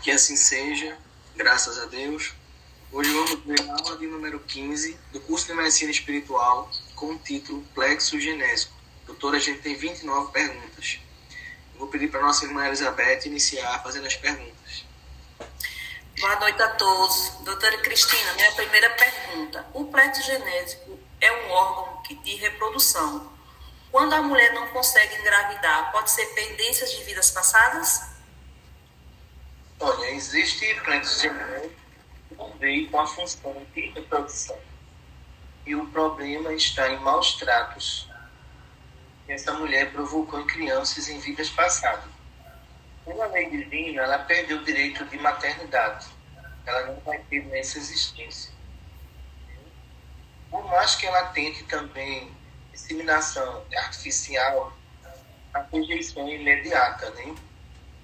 Que assim seja, graças a Deus. Hoje vamos ver a aula de número 15 do curso de Medicina Espiritual com o título Plexo Genésico. Doutora, a gente tem 29 perguntas. Eu vou pedir para a nossa irmã Elizabeth iniciar fazendo as perguntas. Boa noite a todos. Doutora Cristina, minha primeira pergunta. O plexo genésico é um órgão de reprodução. Quando a mulher não consegue engravidar, pode ser pendências de vidas passadas? Olha, existe plexo genético que não veio com a função de reprodução. E o problema está em maus tratos que essa mulher provocou em crianças em vidas passadas. Pela lei divina, ela perdeu o direito de maternidade. Ela não vai ter nessa existência. Por mais que ela tente também inseminação artificial, a rejeição é imediata, né?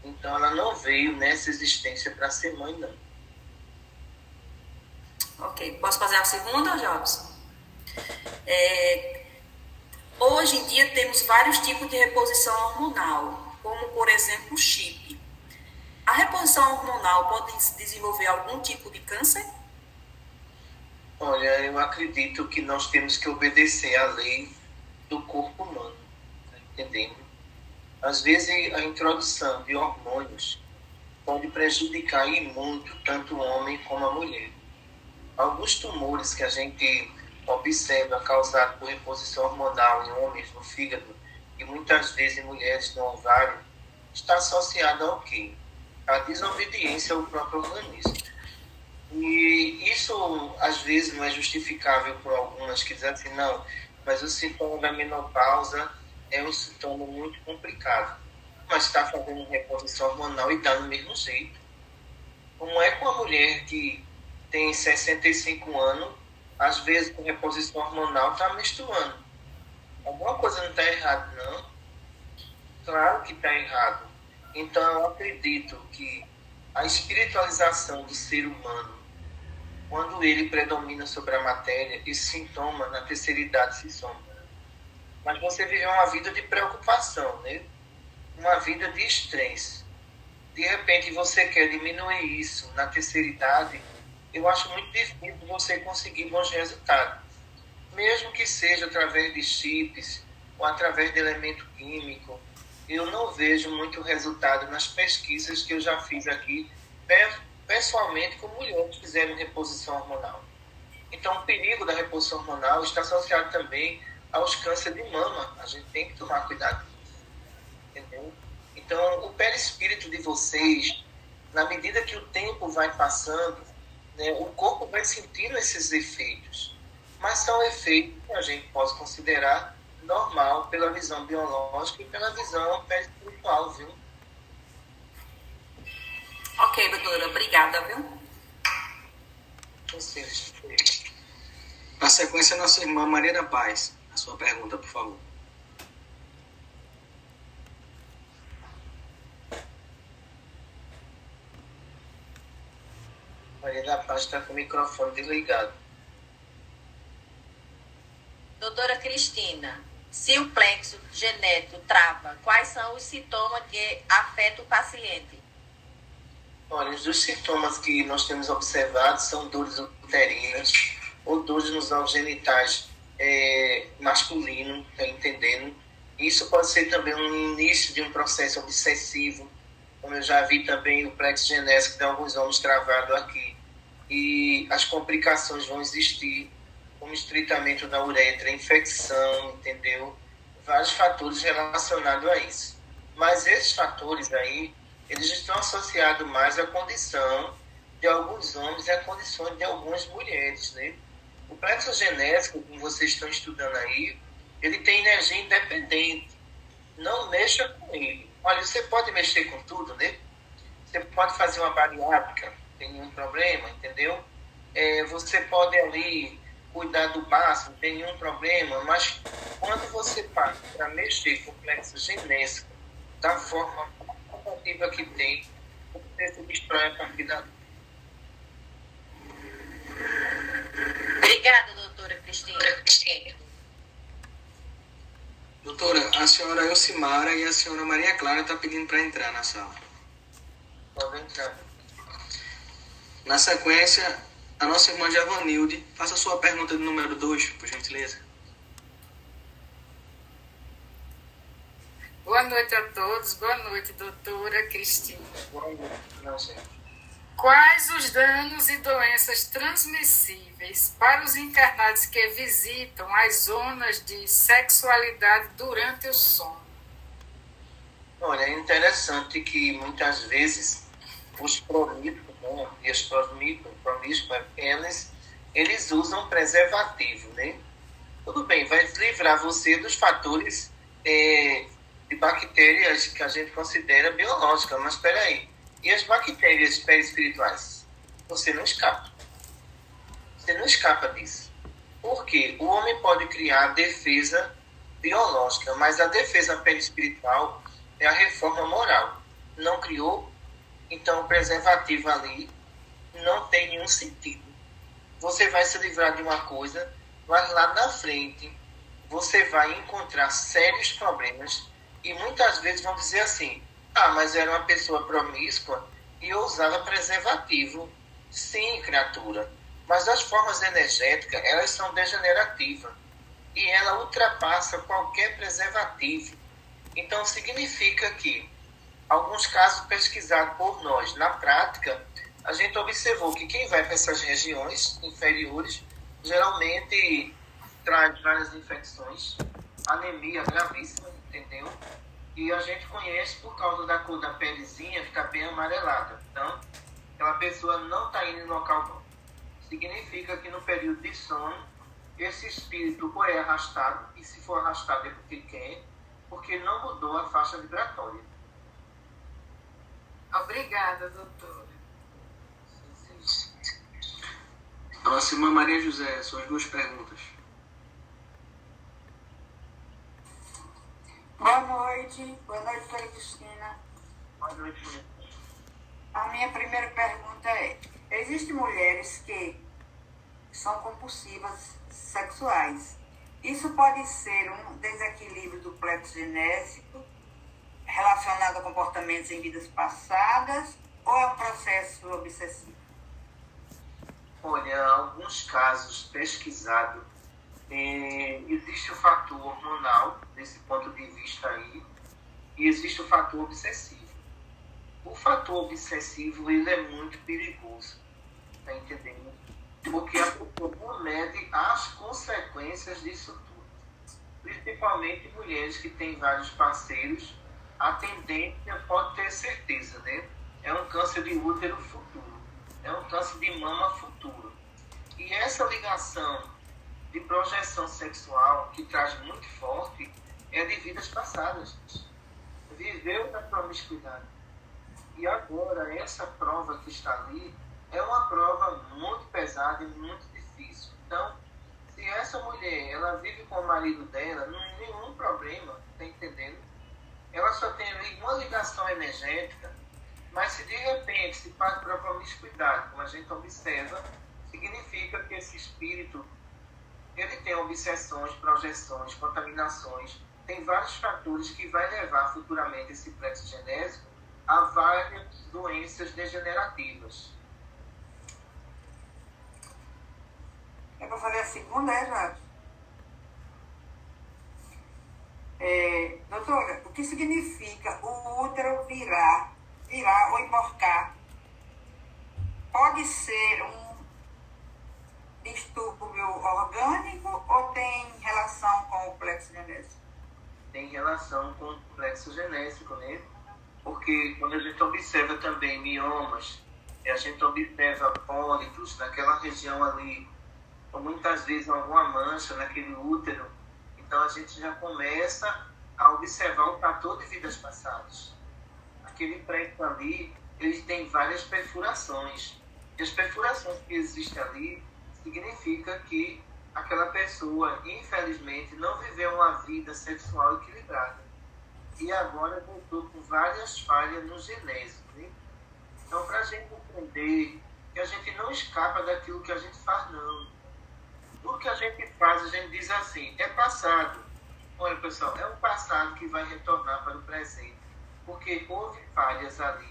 Então ela não veio nessa existência para ser mãe, não. Ok, posso fazer a segunda, Jobson? Hoje em dia temos vários tipos de reposição hormonal, como por exemplo o chip. A reposição hormonal pode desenvolver algum tipo de câncer? Olha, eu acredito que nós temos que obedecer à lei do corpo humano, tá entendendo? Às vezes a introdução de hormônios pode prejudicar e muito tanto o homem como a mulher. Alguns tumores que a gente observa causados por reposição hormonal em homens no fígado e muitas vezes em mulheres no ovário, está associado ao quê? A desobediência ao próprio organismo. E isso às vezes não é justificável por algumas que dizem assim, não, mas o sintoma da menopausa é um sintoma muito complicado. Mas está fazendo reposição hormonal e dá no mesmo jeito. Como é com a mulher que tem 65 anos, às vezes com reposição hormonal está menstruando? Alguma coisa não está errada, não? Claro que está errado. Então eu acredito que a espiritualização do ser humano, quando ele predomina sobre a matéria, esse sintoma na terceira idade se soma. Mas você vive uma vida de preocupação, né? Uma vida de estresse. De repente você quer diminuir isso na terceira idade, eu acho muito difícil você conseguir bons resultados. Mesmo que seja através de chips ou através de elemento químico, eu não vejo muito resultado nas pesquisas que eu já fiz aqui, pessoalmente com mulheres que fizeram reposição hormonal. Então o perigo da reposição hormonal está associado também aos cânceres de mama. A gente tem que tomar cuidado. Entendeu? Então, o perispírito de vocês, na medida que o tempo vai passando, né, o corpo vai sentindo esses efeitos. Mas são efeitos que a gente pode considerar normal pela visão biológica e pela visão perispiritual, viu? Ok, doutora, obrigada, viu? Na sequência, nossa irmã Maria da Paz. A sua pergunta, por favor. Maria da Paz está com o microfone desligado. Doutora Cristina, se o plexo genético trava, quais são os sintomas que afetam o paciente? Olha, os sintomas que nós temos observado são dores uterinas ou dores nos órgãos genitais masculinos, tá entendendo? Isso pode ser também um início de um processo obsessivo, como eu já vi também o plexo genésico de alguns homens travado aqui. E as complicações vão existir, como estreitamento da uretra, infecção, entendeu? Vários fatores relacionados a isso. Mas esses fatores aí, eles estão associados mais à condição de alguns homens e à condição de algumas mulheres, né? O plexo genésico, como vocês estão estudando aí, ele tem energia independente. Não mexa com ele. Olha, você pode mexer com tudo, né? Você pode fazer uma bariátrica, não tem nenhum problema, entendeu? Você pode ali cuidar do baço, não tem nenhum problema, mas quando você passa para mexer com o plexo genésico da forma compatível que tem, você se destrói a partir da... Obrigada, doutora Cristina. Doutora, a senhora Elcimara e a senhora Maria Clara estão pedindo para entrar na sala. Pode entrar. Na sequência, a nossa irmã Javanilde, faça a sua pergunta de número 2, por gentileza. Boa noite a todos. Boa noite, doutora Cristina. Boa noite, não, gente. Quais os danos e doenças transmissíveis para os encarnados que visitam as zonas de sexualidade durante o sono? Olha, é interessante que muitas vezes os promíscuos, né, e as promíscuas, eles usam preservativo, né? Tudo bem, vai livrar você dos fatores de bactérias que a gente considera biológicas, mas espera aí. E as bactérias perispirituais? Você não escapa. Você não escapa disso. Por quê? O homem pode criar defesa biológica, mas a defesa perispiritual é a reforma moral. Não criou? Então o preservativo ali não tem nenhum sentido. Você vai se livrar de uma coisa, mas lá na frente você vai encontrar sérios problemas e muitas vezes vão dizer assim: ah, mas era uma pessoa promíscua e eu usava preservativo. Sim, criatura. Mas as formas energéticas, elas são degenerativas. E ela ultrapassa qualquer preservativo. Então, significa que, alguns casos pesquisados por nós, na prática, a gente observou que quem vai para essas regiões inferiores, geralmente traz várias infecções, anemia gravíssima, entendeu? E a gente conhece por causa da cor da pelezinha, fica bem amarelada. Então, aquela pessoa não está indo em local bom. Significa que no período de sono, esse espírito ou é arrastado, e se for arrastado é porque quer, porque não mudou a faixa vibratória. Obrigada, doutora. Próxima, Maria José, suas 2 perguntas. Boa noite, doutora Cristina. Boa noite. A minha primeira pergunta é: existem mulheres que são compulsivas sexuais. Isso pode ser um desequilíbrio do plexo genésico relacionado a comportamentos em vidas passadas ou é um processo obsessivo? Olha, alguns casos pesquisados, existe o fator hormonal, desse ponto de vista aí, e existe o fator obsessivo. O fator obsessivo, ele é muito perigoso, tá entendendo? Porque a pessoa não mede as consequências disso tudo. Principalmente mulheres que têm vários parceiros, a tendência pode ter certeza, né? É um câncer de útero futuro, é um câncer de mama futuro. E essa ligação de projeção sexual que traz muito forte é de vidas passadas. Viveu na promiscuidade. E agora, essa prova que está ali é uma prova muito pesada e muito difícil. Então, se essa mulher ela vive com o marido dela, não tem nenhum problema, tá entendendo? Ela só tem ali uma ligação energética, mas se de repente se parte para a promiscuidade, como a gente observa, significa que esse espírito ele tem obsessões, projeções, contaminações, tem vários fatores que vai levar futuramente esse plexo genésico a várias doenças degenerativas. É para fazer a segunda, Jorge? Doutora, o que significa o útero virar ou emborcar? Pode ser um distúrbio orgânico ou tem relação com o plexo genésico? Tem relação com o plexo genésico, né? Porque quando a gente observa também miomas, a gente observa pólitos naquela região ali, ou muitas vezes alguma mancha naquele útero, então a gente já começa a observar o fator de vidas passadas. Aquele prédio ali, ele tem várias perfurações. E as perfurações que existem ali significa que aquela pessoa, infelizmente, não viveu uma vida sexual equilibrada. E agora voltou com várias falhas no genésico. Né? Então, para a gente entender que a gente não escapa daquilo que a gente faz, não. Tudo que a gente faz, a gente diz assim, é passado. Olha, pessoal, é um passado que vai retornar para o presente. Porque houve falhas ali,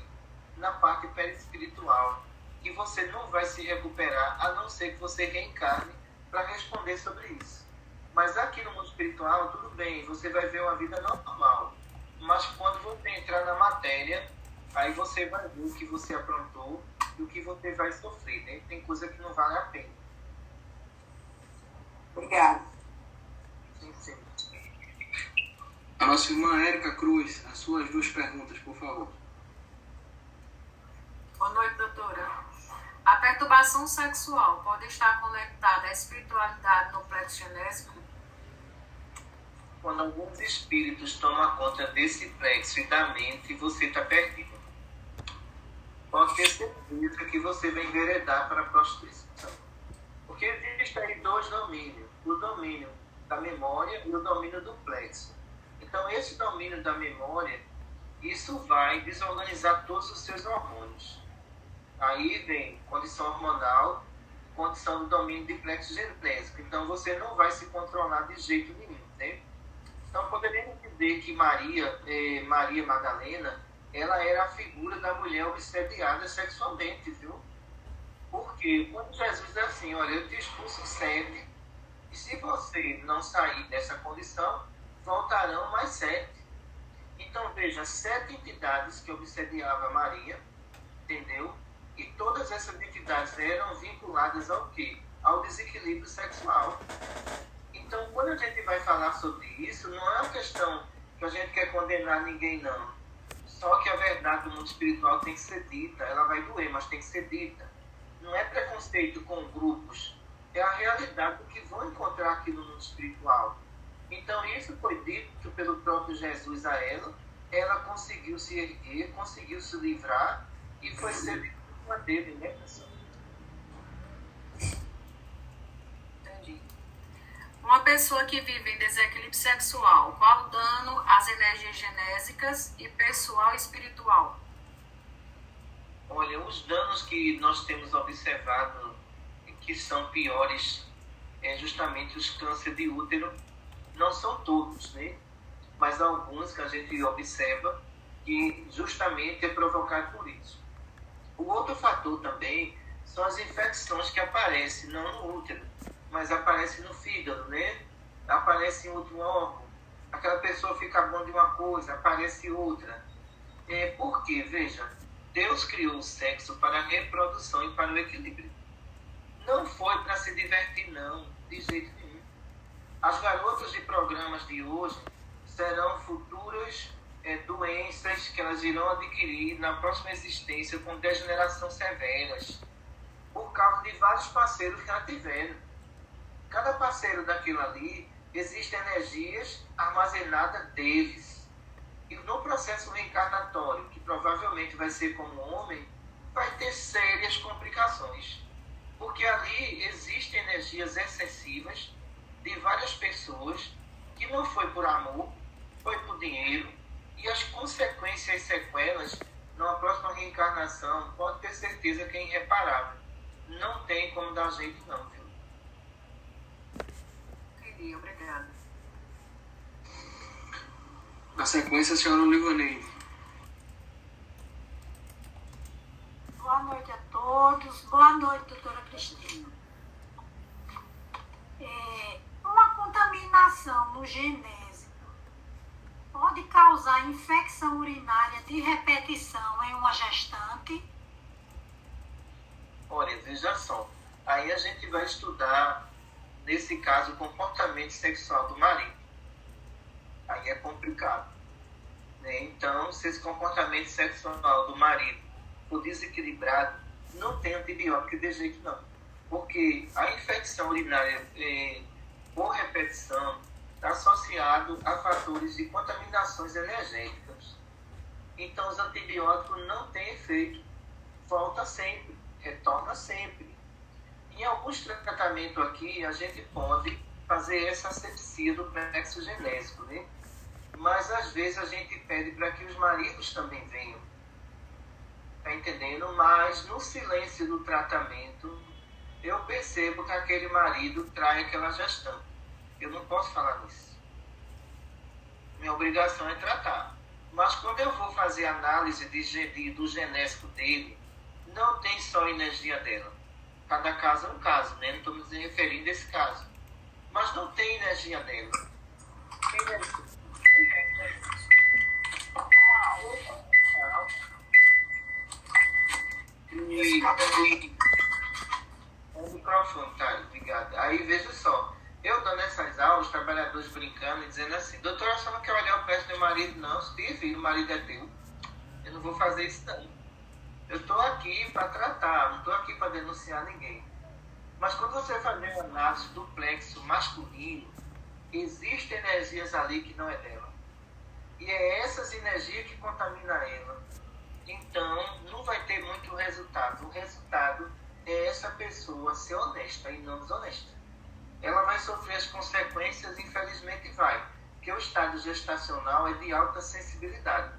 na parte perispiritual. que você não vai se recuperar, a não ser que você reencarne para responder sobre isso. Mas aqui no mundo espiritual, tudo bem, você vai ver uma vida normal. Mas quando você entrar na matéria, aí você vai ver o que você aprontou e o que você vai sofrer, né? Tem coisa que não vale a pena. Obrigada. Sim. A nossa irmã Érica Cruz, as suas 2 perguntas, por favor. Boa noite, doutora. A perturbação sexual pode estar conectada à espiritualidade no plexo genésico? Quando alguns espíritos tomam conta desse plexo e da mente, você está perdido. Pode ter certeza que você vai enveredar para a prostituição. Porque existe aí 2 domínios. O domínio da memória e o domínio do plexo. Então, esse domínio da memória, isso vai desorganizar todos os seus hormônios. Aí vem condição hormonal, condição do domínio de plexo genésico. Então, você não vai se controlar de jeito nenhum, né? Então, poderíamos dizer que Maria Madalena, ela era a figura da mulher obsediada sexualmente, viu? Porque quando Jesus diz assim, olha, eu te expulso 7, e se você não sair dessa condição, voltarão mais 7. Então, veja, 7 entidades que obsediavam Maria, entendeu? E todas essas entidades eram vinculadas ao quê? Ao desequilíbrio sexual. Então, quando a gente vai falar sobre isso, não é uma questão que a gente quer condenar ninguém, não. Só que a verdade do mundo espiritual tem que ser dita. Ela vai doer, mas tem que ser dita. Não é preconceito com grupos. É a realidade do que vão encontrar aqui no mundo espiritual. Então, isso foi dito pelo próprio Jesus a ela. Ela conseguiu se erguer, conseguiu se livrar e foi ser vítima dele, né, pessoal? Uma pessoa que vive em desequilíbrio sexual, qual o dano às energias genésicas e pessoal e espiritual? Olha, os danos que nós temos observado que são piores é justamente os cânceres de útero. Não são todos, né? Mas alguns que a gente observa que justamente é provocado por isso. O outro fator também são as infecções que aparecem, não no útero, mas aparece no fígado, né? Aparece em outro órgão. Aquela pessoa fica bom de uma coisa, aparece outra. Por quê? Veja, Deus criou o sexo para a reprodução e para o equilíbrio. Não foi para se divertir, não, de jeito nenhum. As garotas de programas de hoje serão futuras doenças que elas irão adquirir na próxima existência com degeneração severas, por causa de vários parceiros que elas tiveram. Cada parceiro daquilo ali, existem energias armazenadas deles. E no processo reencarnatório, que provavelmente vai ser como homem, vai ter sérias complicações. Porque ali existem energias excessivas de várias pessoas que não foi por amor, foi por dinheiro. E as consequências e sequelas, na próxima reencarnação, pode ter certeza que é irreparável. Não tem como dar jeito não, viu? Entendi, obrigada. Na sequência, a senhora Olivanei. Boa noite a todos. Boa noite, doutora Cristina. Uma contaminação no genésico pode causar infecção urinária de repetição em uma gestante? Olha, veja só. Aí a gente vai estudar, nesse caso, o comportamento sexual do marido. Aí é complicado, né? Então, se esse comportamento sexual do marido for desequilibrado, não tem antibiótico de jeito não. Porque a infecção urinária por repetição está associado a fatores de contaminações energéticas. Então, os antibióticos não têm efeito. Volta sempre, retorna sempre. Em alguns tratamentos aqui, a gente pode fazer essa asepsia do plexo genésico, né? Mas, às vezes, a gente pede para que os maridos também venham. Tá entendendo? Mas, no silêncio do tratamento, eu percebo que aquele marido trai aquela gestante. Eu não posso falar nisso. Minha obrigação é tratar. Mas, quando eu vou fazer análise do genésico dele, não tem só a energia dela. Cada caso é um caso, né? Não estou me referindo a esse caso. Mas não tem energia dela. Tem energia. O microfone, tá? Obrigado. Aí veja só, eu dando essas aulas, os trabalhadores brincando e dizendo assim: doutora, você não quer olhar o preço do marido? Não, se tem filho, o marido é teu. Eu não vou fazer isso não. Eu estou aqui para tratar, não estou aqui para denunciar ninguém. Mas quando você faz uma análise do plexo masculino, existem energias ali que não é dela. E é essas energias que contaminam ela. Então, não vai ter muito resultado. O resultado é essa pessoa ser honesta e não desonesta. Ela vai sofrer as consequências, infelizmente vai. Porque o estado gestacional é de alta sensibilidade.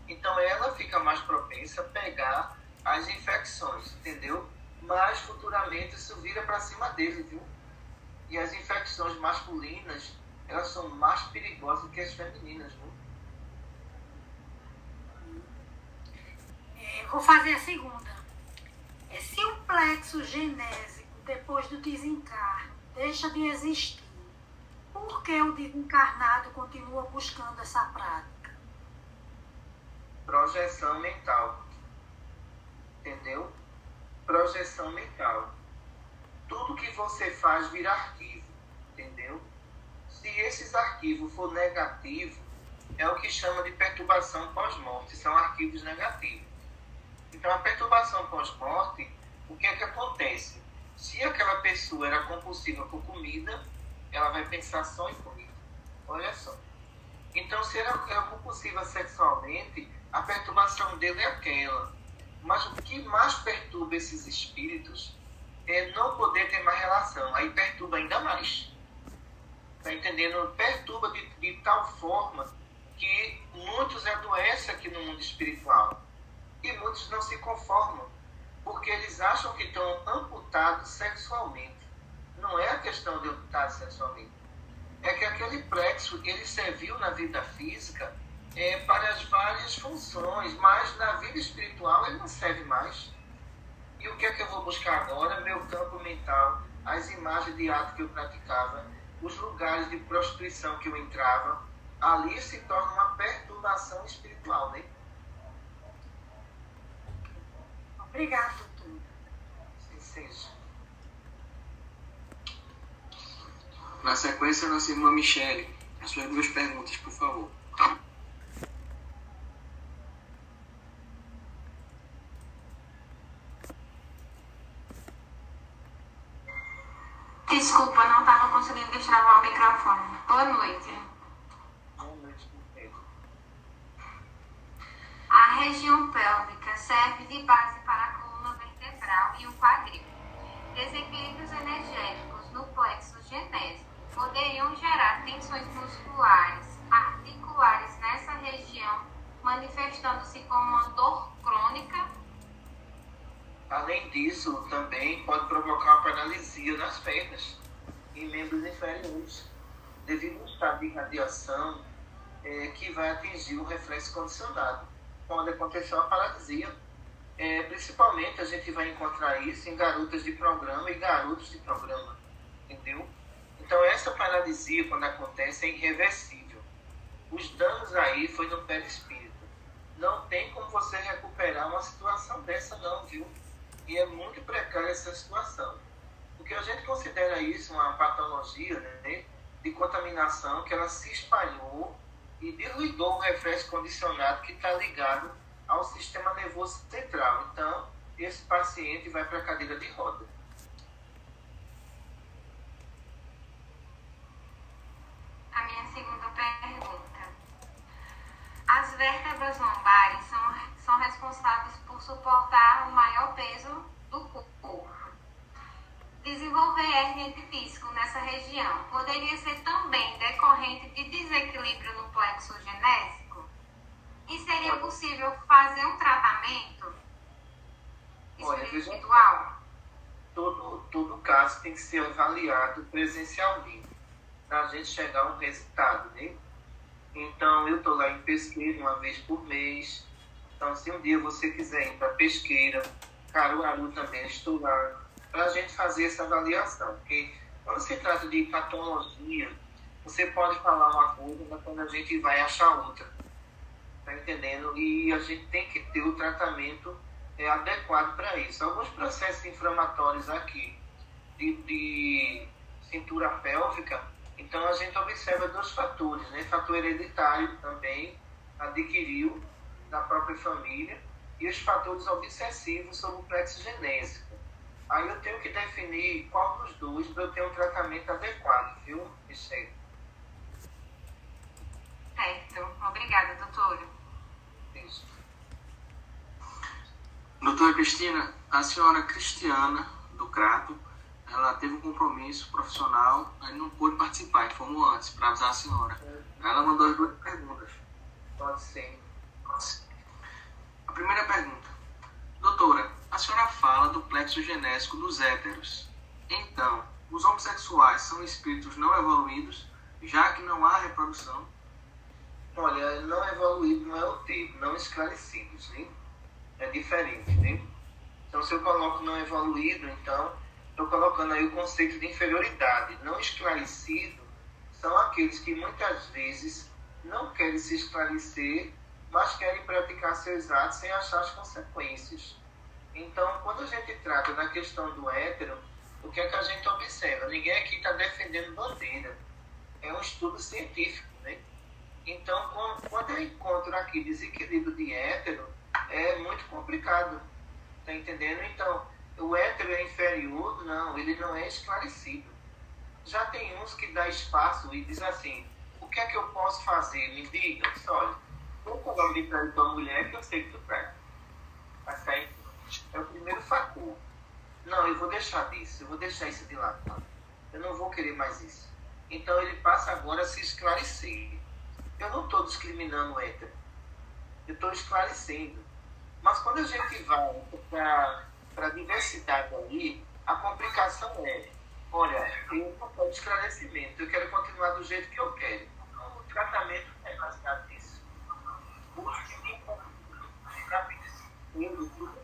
Então, ela fica mais propensa a pegar as infecções, entendeu? Mas, futuramente, isso vira para cima dele, viu? E as infecções masculinas, elas são mais perigosas que as femininas, viu? Eu vou fazer a segunda. Se o plexo genésico, depois do desencarne, deixa de existir, por que o desencarnado continua buscando essa prática? Projeção mental. Entendeu? Projeção mental. Tudo que você faz vira arquivo. Entendeu? Se esses arquivos for negativo, é o que chama de perturbação pós-morte. São arquivos negativos. Então, a perturbação pós-morte, o que é que acontece? Se aquela pessoa era compulsiva por comida, ela vai pensar só em comida. Olha só. Então, se ela é compulsiva sexualmente, a perturbação dele é aquela. Mas o que mais perturba esses espíritos é não poder ter mais relação. Aí perturba ainda mais. Está entendendo? Perturba de tal forma que muitos adoecem aqui no mundo espiritual. E muitos não se conformam, porque eles acham que estão amputados sexualmente. Não é a questão de amputado sexualmente. É que aquele plexo, ele serviu na vida física para as várias funções, mas na vida espiritual ele não serve mais. E o que é que eu vou buscar agora? Meu campo mental, as imagens de ato que eu praticava, os lugares de prostituição que eu entrava, ali se torna uma perturbação espiritual, né? Obrigada, doutor. Sim, seja. Na sequência, nossa irmã Michele, as suas 2 perguntas, por favor. Desculpa, não estava conseguindo destravar o microfone. Boa noite. Boa noite, Pedro. A região pélvica serve de base para a coluna vertebral e o quadril. Desequilíbrios energéticos no plexo genésico poderiam gerar tensões musculares, articulares nessa região, manifestando-se como uma dor crônica. Além disso, também pode provocar uma paralisia nas pernas e membros inferiores, devido ao estado de radiação que vai atingir o reflexo condicionado. Pode acontecer uma paralisia. Principalmente a gente vai encontrar isso em garotas de programa e garotos de programa. Entendeu? Então essa paralisia, quando acontece, é irreversível. Os danos aí foi no perispírito. Não tem como você recuperar uma situação dessa não, viu? E é muito precária essa situação. Porque a gente considera isso uma patologia, né, de contaminação, que ela se espalhou e desligou o reflexo condicionado que está ligado ao sistema nervoso central. Então, esse paciente vai para a cadeira de roda. A minha segunda pergunta. As vértebras lombares são responsáveis por suportar o maior peso do corpo. Desenvolver hérnia de disco nessa região poderia ser também decorrente de desequilíbrio no plexo genésico? E seria possível fazer um tratamento espiritual? Todo caso tem que ser avaliado presencialmente para a gente chegar a um resultado, né? Então, eu estou lá em Pesqueira uma vez por mês. Então, se um dia você quiser ir para Pesqueira, Caruaru também, estudar, para a gente fazer essa avaliação. Porque quando se trata de patologia, você pode falar uma coisa, mas quando a gente vai achar outra. Tá entendendo? E a gente tem que ter o tratamento adequado para isso. Alguns processos inflamatórios aqui de cintura pélvica, então a gente observa 2 fatores, né? Fator hereditário também adquiriu da própria família e os fatores obsessivos sobre o plexo genésico. Aí eu tenho que definir qual dos 2 para eu ter um tratamento adequado, viu, Michele? Certo. Obrigada, doutora. Isso. Doutora Cristina, a senhora Cristiana, do Crato, ela teve um compromisso profissional, aí não pôde participar, informou antes, para avisar a senhora. Ela mandou as 2 perguntas. Pode ser. A primeira pergunta. Doutora, a senhora fala do plexo genésico dos héteros. Então, os homossexuais são espíritos não evoluídos, já que não há reprodução? Olha, não evoluído não é o termo, não esclarecidos, né? É diferente, né? Então, se eu coloco não evoluído, então, estou colocando aí o conceito de inferioridade. Não esclarecido são aqueles que muitas vezes não querem se esclarecer, mas querem praticar seus atos sem achar as consequências. Então, quando a gente trata da questão do hétero, o que é que a gente observa? Ninguém aqui está defendendo bandeira. É um estudo científico, né? Então, quando eu encontro aqui desequilíbrio de hétero, é muito complicado. Tá entendendo? Então, o hétero é inferior? Não, ele não é esclarecido. Já tem uns que dá espaço e diz assim, o que é que eu posso fazer? Me diga. Olha, vou falar ali para tua mulher que eu sei que tu quer. Vai sair. É o primeiro fator. Não, eu vou deixar disso, eu vou deixar isso de lado. Tá? Eu não vou querer mais isso. Então ele passa agora a se esclarecer. Eu não estou discriminando o hétero. Eu estou esclarecendo. Mas quando a gente vai para a diversidade aí, a complicação é, olha, eu não quero esclarecimento, eu quero continuar do jeito que eu quero. Então, o tratamento é baseado nisso. Tudo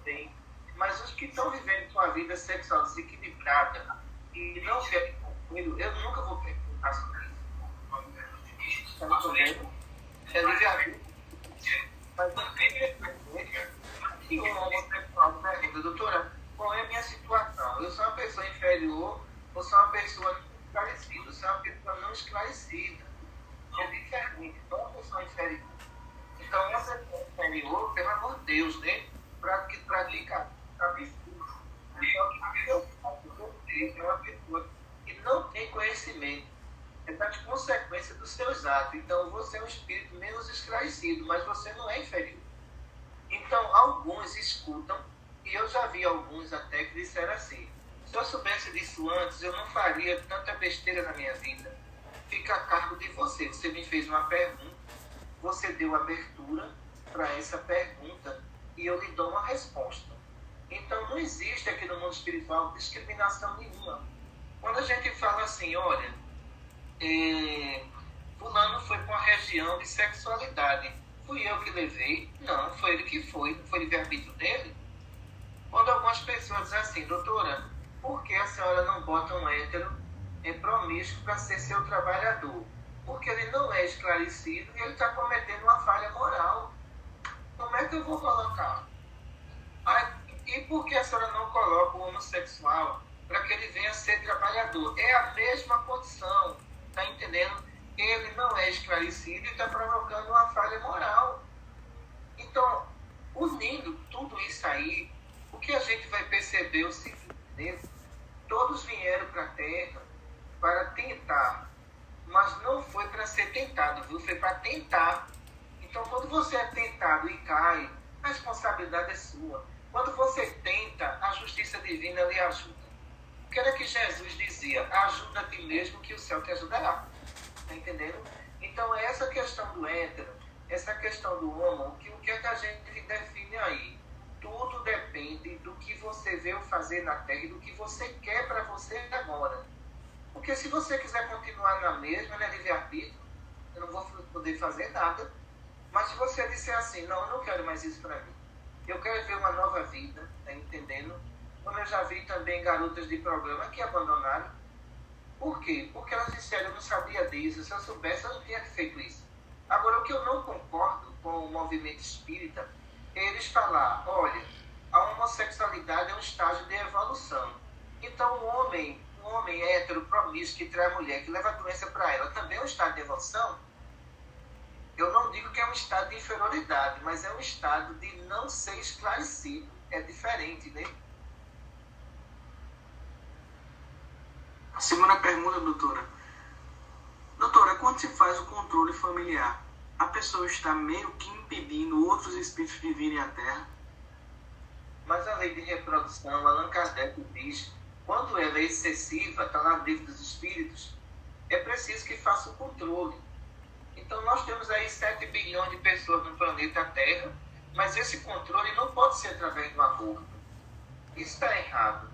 bem. Mas os que estão vivendo com a vida sexual desequilibrada e não querem concluir, eu nunca vou perguntar sobre isso. Está entendendo? É livre-arbítrio. Mas não tem e um homossexual pergunta, doutora, qual é a minha situação? Eu sou uma pessoa inferior ou sou uma pessoa não esclarecida? Eu sou uma pessoa não esclarecida. É diferente. Então, uma pessoa inferior. Então, essa pessoa inferior, pelo amor de Deus, né? Que pratica absurdo. Então, é uma pessoa que não tem conhecimento. É de consequência dos seus atos. Então, você é um espírito menos esclarecido, mas você não é inferior. Então, alguns escutam, e eu já vi alguns até que disseram assim, se eu soubesse disso antes, eu não faria tanta besteira na minha vida. Fica a cargo de você. Você me fez uma pergunta, você deu abertura para essa pergunta, e eu lhe dou uma resposta. Então, não existe aqui no mundo espiritual discriminação nenhuma. Quando a gente fala assim, olha, fulano foi para uma região de sexualidade, fui eu que levei? Não, foi ele que foi. Não foi livre-arbítrio dele? Quando algumas pessoas dizem assim, doutora, por que a senhora não bota um hétero promíscuo para ser seu trabalhador? Porque ele não é esclarecido e ele está cometendo uma falha moral. Como é que eu vou colocar? E por que a senhora não coloca o homossexual para que ele venha ser trabalhador? É a mesma condição, está entendendo? Ele não é esclarecido e está provocando uma falha moral. Então, unindo tudo isso aí, o que a gente vai perceber é o seguinte, né? Todos vieram para a Terra para tentar, mas não foi para ser tentado, viu? Foi para tentar. Então, quando você é tentado e cai, a responsabilidade é sua. Quando você tenta, a justiça divina lhe ajuda. O que era que Jesus dizia? Ajuda a ti mesmo que o céu te ajudará. Tá entendendo? Então, essa questão do hétero, essa questão do homo, o que é que a gente define aí? Tudo depende do que você veio fazer na Terra e do que você quer para você agora. Porque se você quiser continuar na mesma, né, livre-arbítrio, eu não vou poder fazer nada. Mas se você disser assim, não, eu não quero mais isso para mim. Eu quero ver uma nova vida, tá entendendo? Como eu já vi também garotas de programa que abandonaram. Por quê? Porque elas disseram, eu não sabia disso, se eu soubesse eu não tinha feito isso. Agora, o que eu não concordo com o movimento espírita é eles falar, olha, a homossexualidade é um estágio de evolução. Então, um homem hétero, promíscuo, que trai a mulher, que leva a doença para ela, também é um estado de evolução? Eu não digo que é um estado de inferioridade, mas é um estado de não ser esclarecido. É diferente, né? A segunda pergunta, doutora. Doutora, quando se faz o controle familiar, a pessoa está meio que impedindo outros espíritos de virem à Terra? Mas a lei de reprodução, Allan Kardec diz, quando ela é excessiva, está lá no livro dos espíritos, é preciso que faça o controle. Então nós temos aí 7 bilhões de pessoas no planeta Terra, mas esse controle não pode ser através do aborto. Isso está errado.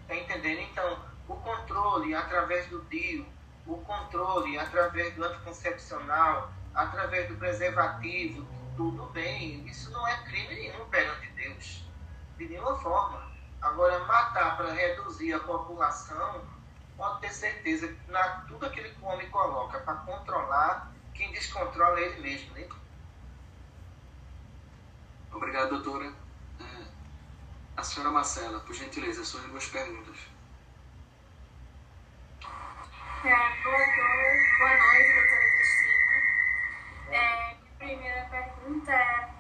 Está entendendo? Então, o controle através do DIU, o controle através do anticoncepcional, através do preservativo, tudo bem. Isso não é crime nenhum perante Deus, de nenhuma forma. Agora, matar para reduzir a população, pode ter certeza que tudo aquilo que o homem coloca para controlar, quem descontrola é ele mesmo, né? Obrigado, doutora. A senhora Marcela, por gentileza, suas 2 perguntas. Boa noite, doutora Cristina. Primeira pergunta é,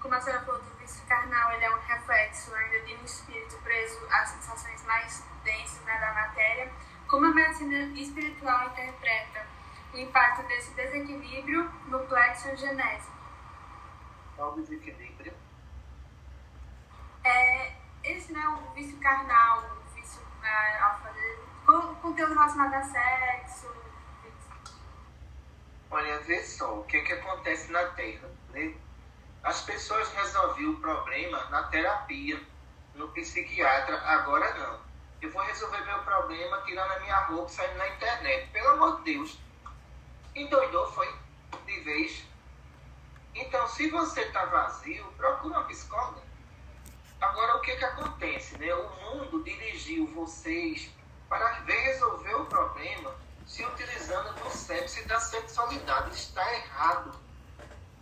como a senhora falou do vício carnal, ele é um reflexo ainda de um espírito preso às sensações mais densas, né, da matéria. Como a medicina espiritual interpreta o impacto desse desequilíbrio no plexo genésico? Qual desequilíbrio? Esse, né, o vício carnal, o vício ao fazer conteúdo relacionado a sexo. Olha, vê só o que acontece na Terra, né? As pessoas resolviam o problema na terapia, no psiquiatra, agora não. Eu vou resolver meu problema tirando a minha roupa e saindo na internet. Pelo amor de Deus. Endoidou, foi de vez. Então, se você está vazio, procura uma psicóloga. Agora, o que acontece, né? O mundo dirigiu vocês para resolver o problema se utilizando do sexo e da sexualidade. Está errado.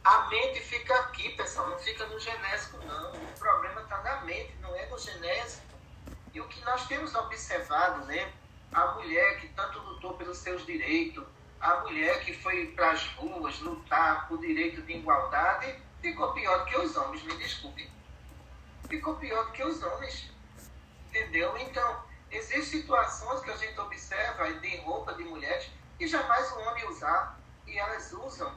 A mente fica aqui, pessoal, não fica no genésico, não. O problema está na mente, não é no genésico. E o que nós temos observado, né? A mulher que tanto lutou pelos seus direitos, a mulher que foi para as ruas lutar por direito de igualdade, ficou pior do que os homens, me desculpe. Ficou pior do que os homens. Entendeu? Então, existem situações que a gente observa de roupa de mulheres que jamais o homem usar, e elas usam.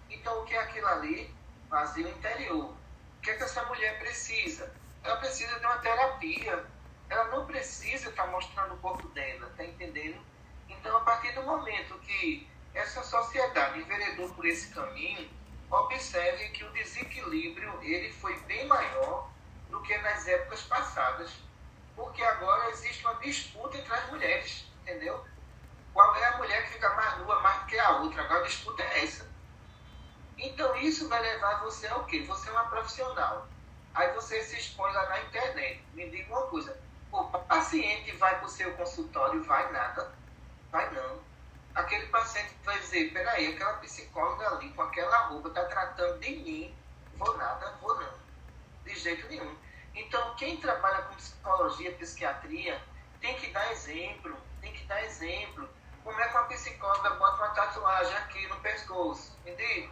Então, o que é aquilo ali? Vazio interior. O que é que essa mulher precisa? Ela precisa de uma terapia. Ela não precisa estar mostrando o corpo dela, tá entendendo? Então, a partir do momento que essa sociedade enveredou por esse caminho, observe que o desequilíbrio ele foi bem maior do que nas épocas passadas. Porque agora existe uma disputa entre as mulheres, entendeu? Qual é a mulher que fica mais nua mais do que a outra? Agora a disputa é essa. Então isso vai levar você ao quê? Você é uma profissional. Aí você se expõe lá na internet. Me diga uma coisa. O paciente vai para o seu consultório, vai nada. Vai não. Aquele paciente vai dizer, peraí, aquela psicóloga ali com aquela roupa está tratando de mim. Vou nada, vou não. De jeito nenhum. Então, quem trabalha com psicologia, psiquiatria, tem que dar exemplo. Tem que dar exemplo. Como é que uma psicóloga bota uma tatuagem aqui no pescoço? Entende?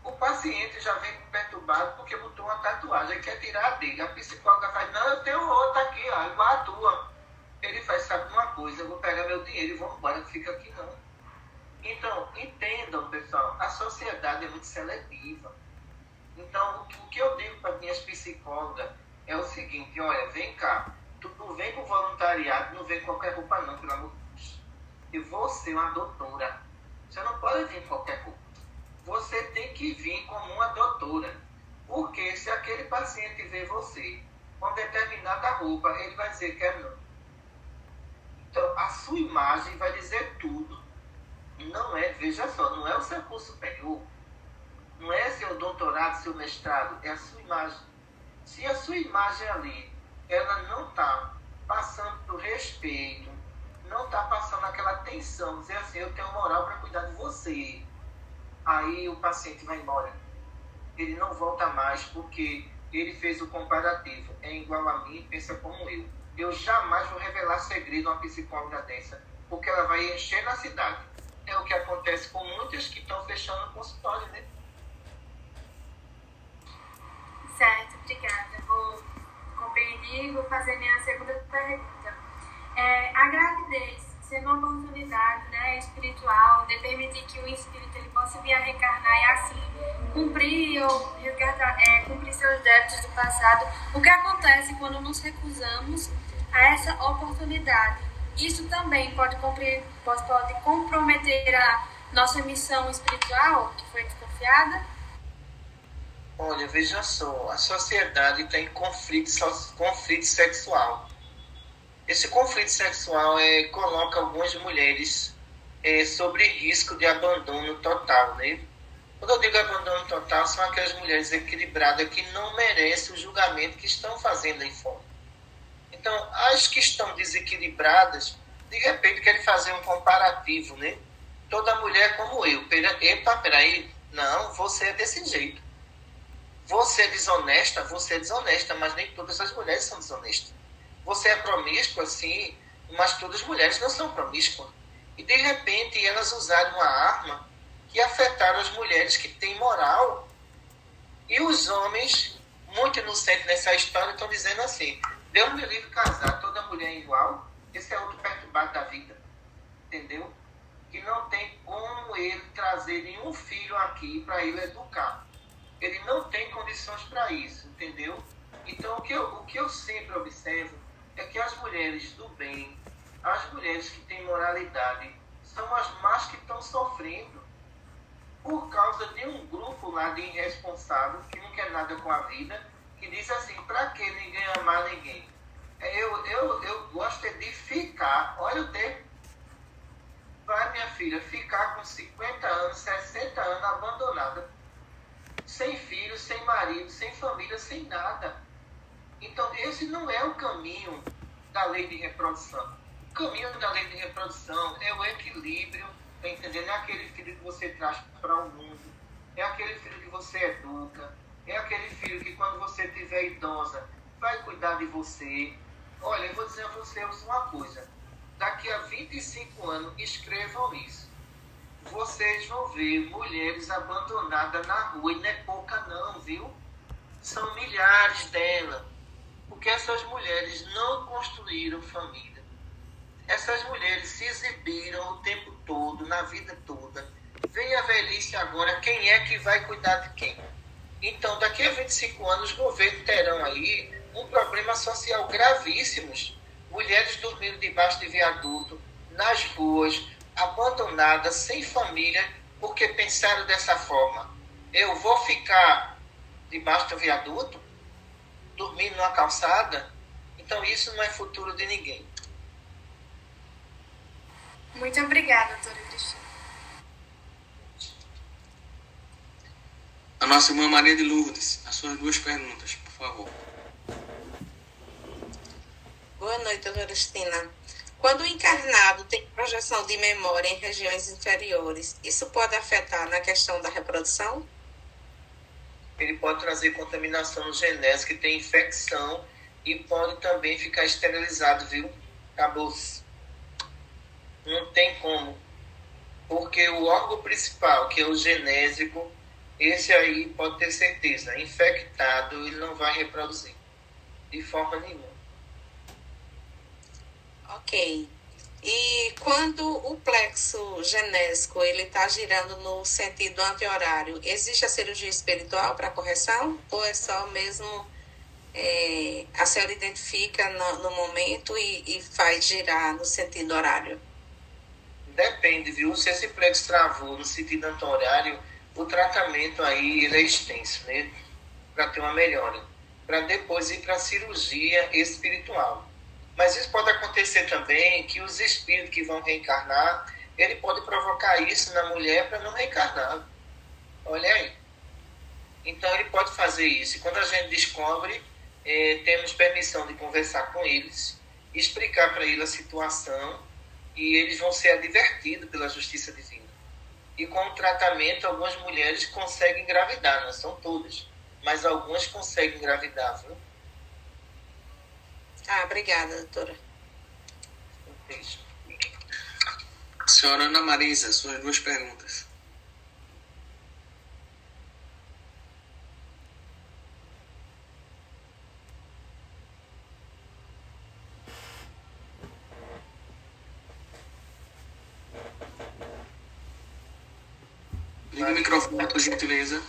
O paciente já vem perturbado porque botou uma tatuagem e quer tirar dele. A psicóloga faz, não, eu tenho outra aqui, ó, igual a tua. Ele faz, sabe uma coisa, eu vou pegar meu dinheiro e vou embora, não fica aqui não. Então, entendam, pessoal, a sociedade é muito seletiva. Então, o que eu digo para minhas psicólogas é o seguinte, olha, vem cá, tu não vem com voluntariado, não vem com qualquer roupa não, pelo amor de Deus. Eu vou ser uma doutora. Você não pode vir com qualquer roupa. Você tem que vir como uma doutora. Porque se aquele paciente vê você com determinada roupa, ele vai dizer que é não. Então, a sua imagem vai dizer tudo. Não é, veja só, não é o seu curso superior, não é seu doutorado, seu mestrado, é a sua imagem. Se a sua imagem ali, ela não está passando por respeito, não está passando aquela atenção, dizer assim, eu tenho moral para cuidar de você. Aí o paciente vai embora. Ele não volta mais porque ele fez o comparativo. É igual a mim, pensa como eu. Eu jamais vou revelar segredo a uma psicóloga dessa, porque ela vai encher na cidade. É o que acontece com muitas que estão fechando o consultório, né? Certo, obrigada. Vou compreender e vou fazer minha segunda pergunta. A gravidez ser uma oportunidade, né, espiritual, de permitir que o espírito ele possa vir a reencarnar e assim cumprir seus débitos do passado. O que acontece quando nos recusamos a essa oportunidade? Isso também pode comprometer a nossa missão espiritual, que foi desconfiada? Olha, veja só, a sociedade tem conflito sexual. Esse conflito sexual coloca algumas mulheres sobre risco de abandono total, né? Quando eu digo abandono total, são aquelas mulheres equilibradas que não merecem o julgamento que estão fazendo aí fora. Então, as que estão desequilibradas, de repente querem fazer um comparativo, né? Toda mulher como eu. Peraí, não, você é desse jeito. Você é desonesta, mas nem todas as mulheres são desonestas. Você é promíscua, sim, mas todas as mulheres não são promíscuas. E, de repente, elas usaram uma arma que afetaram as mulheres que têm moral. E os homens, muito inocentes nessa história, estão dizendo assim, Deus me livre casar, toda mulher é igual. Esse é outro perturbado da vida, entendeu? Que não tem como ele trazer nenhum filho aqui para ele educar. Ele não tem condições para isso, entendeu? Então, o que eu sempre observo é que as mulheres do bem, as mulheres que têm moralidade, são as mais que estão sofrendo por causa de um grupo lá de irresponsável que não quer nada com a vida, que diz assim, para que ninguém amar ninguém? Eu gosto de ficar, olha o tempo, vai minha filha, ficar com 50 anos, 60 anos abandonada, sem filho, sem marido, sem família, sem nada. Então, esse não é o caminho da lei de reprodução. O caminho da lei de reprodução é o equilíbrio, tá entendendo? É aquele filho que você traz para o mundo, é aquele filho que você educa, é aquele filho que quando você tiver idosa, vai cuidar de você. Olha, eu vou dizer a vocês uma coisa. Daqui a 25 anos, escrevam isso. Vocês vão ver mulheres abandonadas na rua, e não é pouca não, viu? São milhares delas. Porque essas mulheres não construíram família. Essas mulheres se exibiram o tempo todo, na vida toda. Vem a velhice agora, quem é que vai cuidar de quem? Então, daqui a 25 anos, os governos terão aí um problema social gravíssimo. Mulheres dormindo debaixo de viaduto, nas ruas, abandonadas, sem família, porque pensaram dessa forma. Eu vou ficar debaixo do viaduto, dormindo numa calçada? Então isso não é futuro de ninguém. Muito obrigada, doutora Cristina. A nossa irmã Maria de Lourdes, as suas duas perguntas, por favor. Boa noite, doutora Cristina. Quando o encarnado tem projeção de memória em regiões inferiores, isso pode afetar na questão da reprodução? Ele pode trazer contaminação genética, que tem infecção e pode também ficar esterilizado, viu? Acabou-se. Não tem como. Porque o órgão principal, que é o genésico, esse aí pode ter certeza, infectado, ele não vai reproduzir. De forma nenhuma. Ok. E quando o plexo genésico ele está girando no sentido anti-horário, existe a cirurgia espiritual para correção? Ou é só mesmo a senhora identifica no momento e faz girar no sentido horário? Depende, viu? Se esse plexo travou no sentido anti-horário, o tratamento aí ele é extenso, né? Para ter uma melhora. Para depois ir para a cirurgia espiritual. Mas isso pode acontecer também que os espíritos que vão reencarnar, ele pode provocar isso na mulher para não reencarnar. Olha aí. Então ele pode fazer isso. E quando a gente descobre, temos permissão de conversar com eles, explicar para eles a situação e eles vão ser advertidos pela justiça divina. E com o tratamento, algumas mulheres conseguem engravidar, não são todas, mas algumas conseguem engravidar, viu? Obrigada, doutora. Beijo. Senhora Ana Marisa, suas 2 perguntas. Liga o microfone, por gentileza.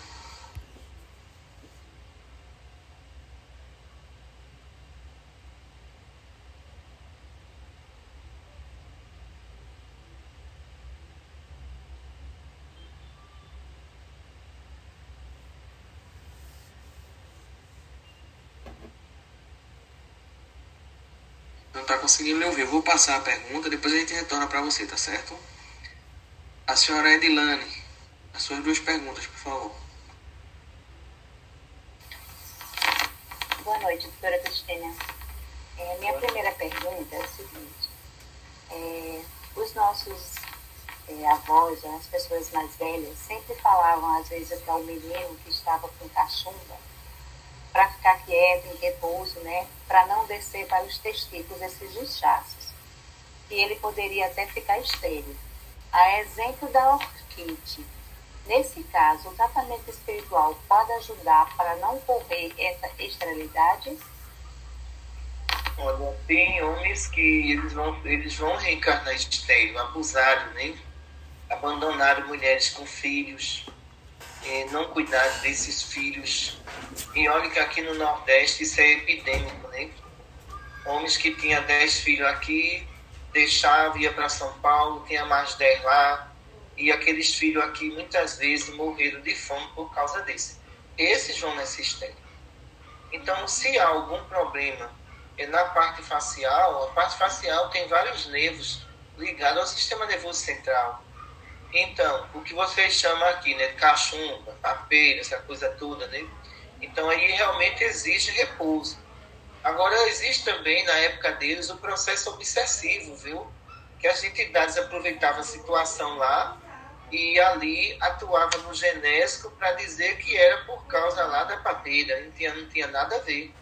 Não está conseguindo me ouvir. Eu vou passar a pergunta, depois a gente retorna para você, tá certo? A senhora Edilane, as suas 2 perguntas, por favor. Boa noite, doutora Cristina. Minha primeira pergunta é o seguinte. Os nossos avós, as pessoas mais velhas, sempre falavam, às vezes, para o menino que estava com cachumba, para ficar quieto, em repouso, né? Para não descer para os testículos esses inchaços. E ele poderia até ficar estéril. A exemplo da orquite. Nesse caso, o tratamento espiritual pode ajudar para não correr essa esterilidade? Olha, tem homens que eles vão reencarnar estéril, abusaram, né? Abandonaram mulheres com filhos, não cuidaram desses filhos. E olha que aqui no Nordeste isso é epidêmico, né? Homens que tinham 10 filhos aqui, deixavam, ia para São Paulo, tinha mais 10 lá, e aqueles filhos aqui muitas vezes morreram de fome por causa desse. Esses vão nesse estéreo. Então, se há algum problema na parte facial, a parte facial tem vários nervos ligados ao sistema nervoso central. Então, o que vocês chamam aqui, né, cachumba, papeira, essa coisa toda, né? Então, aí realmente exige repouso. Agora, existe também, na época deles, o processo obsessivo, viu? Que as entidades aproveitavam a situação lá e ali atuavam no genésico para dizer que era por causa lá da papeira. Não tinha nada a ver.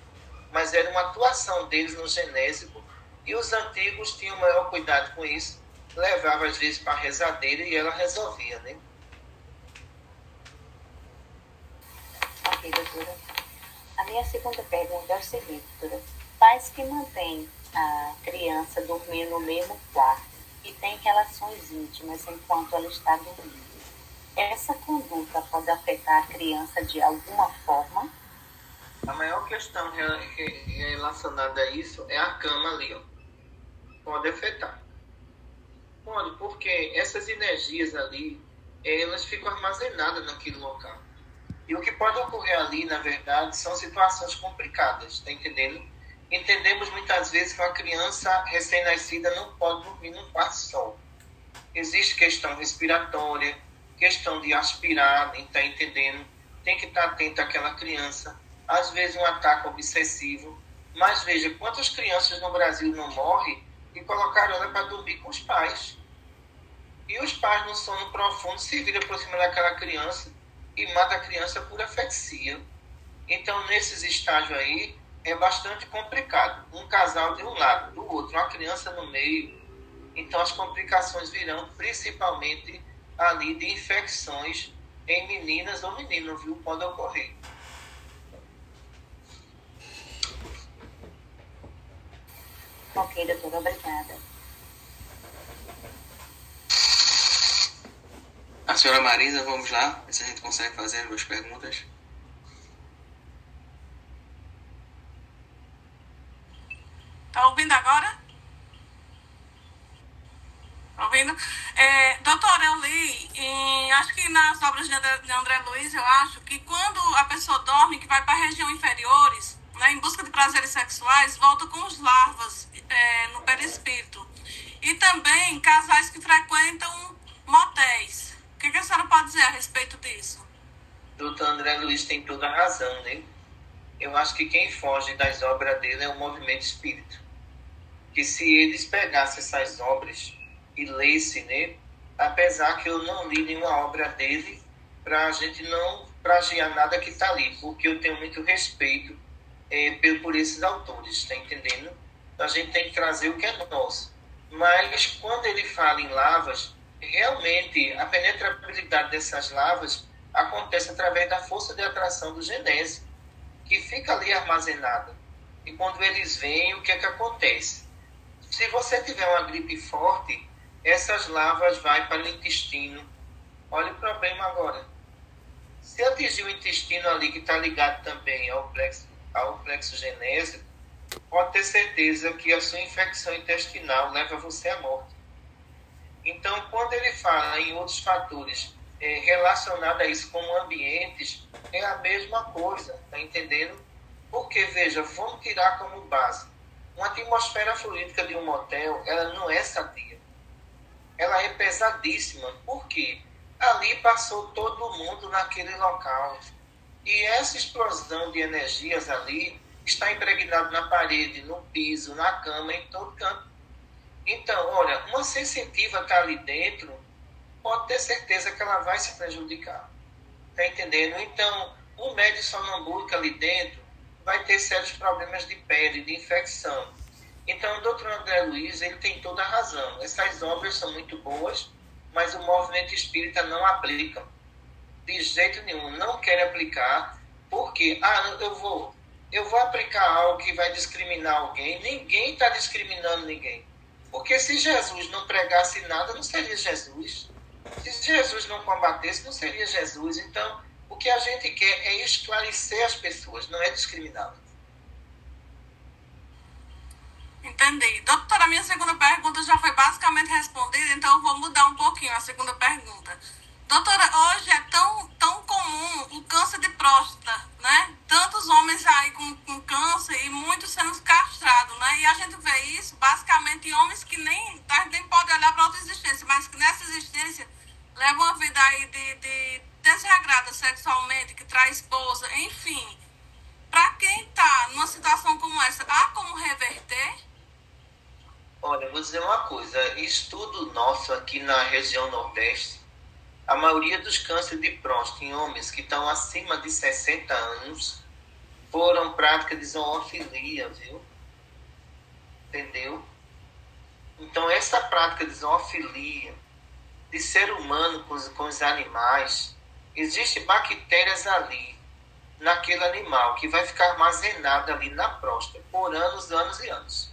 Mas era uma atuação deles no genésico e os antigos tinham maior cuidado com isso. Levava às vezes para a rezadeira e ela resolvia, né? Ok, doutora. A minha segunda pergunta é o seguinte, doutora. Pais que mantêm a criança dormindo no mesmo quarto e têm relações íntimas enquanto ela está dormindo, essa conduta pode afetar a criança de alguma forma? A maior questão relacionada a isso é a cama ali, ó. Pode afetar. Pode, porque essas energias ali, elas ficam armazenadas naquele local. E o que pode ocorrer ali, na verdade, são situações complicadas, tá entendendo? Entendemos muitas vezes que uma criança recém-nascida não pode dormir num quarto só. Existe questão respiratória, questão de aspirar, tá entendendo? Tem que estar atento àquela criança. Às vezes um ataque obsessivo. Mas veja, quantas crianças no Brasil não morrem e colocaram ela para dormir com os pais. E os pais, no sono profundo, se viram por cima daquela criança e mata a criança por asfixia. Então, nesses estágios aí, é bastante complicado. Um casal de um lado, do outro, uma criança no meio. Então, as complicações virão principalmente ali de infecções em meninas ou meninos, viu? Pode ocorrer. Ok, doutora, obrigada. A senhora Marisa, vamos lá, ver se a gente consegue fazer as 2 perguntas. Tá ouvindo agora? Tá ouvindo? Doutora, eu li, acho que nas obras de André Luiz, eu acho que quando a pessoa dorme, que vai para a região inferiores, né, em busca de prazeres sexuais, volta com os larvas no perispírito. E também casais que frequentam motéis. O que a senhora pode dizer a respeito disso? Doutor André Luiz tem toda a razão, né? eu acho que quem foge das obras dele é o movimento espírita. Que se eles pegassem essas obras e lessem, né? Apesar que eu não li nenhuma obra dele, para a gente não plagiar nada que está ali, porque eu tenho muito respeito por esses autores, está entendendo? A gente tem que trazer o que é nosso. Mas quando ele fala em lavas, realmente a penetrabilidade dessas lavas acontece através da força de atração do genésio, que fica ali armazenada. E quando eles vêm, o que é que acontece? Se você tiver uma gripe forte, essas lavas vão para o intestino. Olha o problema agora. Se atingir o intestino ali, que está ligado também ao plexo genésico, pode ter certeza que a sua infecção intestinal leva você à morte. Então, quando ele fala em outros fatores relacionados a isso, como ambientes, é a mesma coisa, está entendendo? Porque, veja, vamos tirar como base. Uma atmosfera fluídica de um motel, ela não é sadia. Ela é pesadíssima. Por quê? Ali passou todo mundo naquele local. E essa explosão de energias ali está impregnada na parede, no piso, na cama, em todo canto. Então, olha, uma sensitiva está ali dentro, pode ter certeza que ela vai se prejudicar. Está entendendo? Então, o médio sonambúlico ali dentro vai ter sérios problemas de pele, de infecção. Então, o doutor André Luiz, ele tem toda a razão. Essas obras são muito boas, mas o movimento espírita não aplica. De jeito nenhum, não quer aplicar, porque, eu vou aplicar algo que vai discriminar alguém. Ninguém está discriminando ninguém. Porque se Jesus não pregasse nada, não seria Jesus. Se Jesus não combatesse, não seria Jesus. Então, o que a gente quer é esclarecer as pessoas, não é discriminá-las. Entendi. Doutora, a minha segunda pergunta já foi basicamente respondida, então eu vou mudar um pouquinho a segunda pergunta. Doutora, hoje é tão comum o câncer de próstata, né? Tantos homens aí com câncer e muitos sendo castrados, né? E a gente vê isso basicamente em homens que nem pode olhar para outra existência, mas que nessa existência levam uma vida aí de desregrada sexualmente, que traz esposa, enfim. Para quem está numa situação como essa, há como reverter? Olha, eu vou dizer uma coisa. Estudo nosso aqui na região Nordeste, a maioria dos cânceres de próstata em homens que estão acima de 60 anos foram prática de zoofilia, viu? Entendeu? Então, essa prática de zoofilia, de ser humano com os animais, existem bactérias ali, naquele animal, que vai ficar armazenada ali na próstata por anos, anos e anos.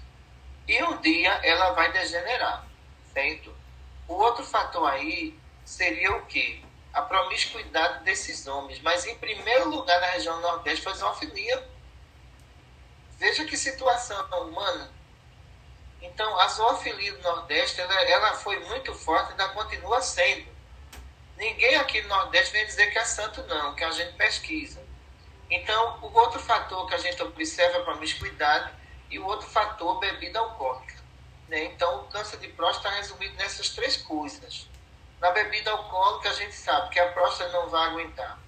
E um dia ela vai degenerar, certo? O outro fator aí seria o quê? A promiscuidade desses homens. Mas, em primeiro lugar, na região Nordeste, foi zoofilia. Veja que situação humana. Então, a zoofilia do Nordeste, ela foi muito forte e ainda continua sendo. Ninguém aqui no Nordeste vem dizer que é santo, não, que a gente pesquisa. Então, o outro fator que a gente observa é a promiscuidade e o outro fator, bebida alcoólica. Né? Então, o câncer de próstata está resumido nessas três coisas. Na bebida alcoólica, a gente sabe que a próstata não vai aguentar.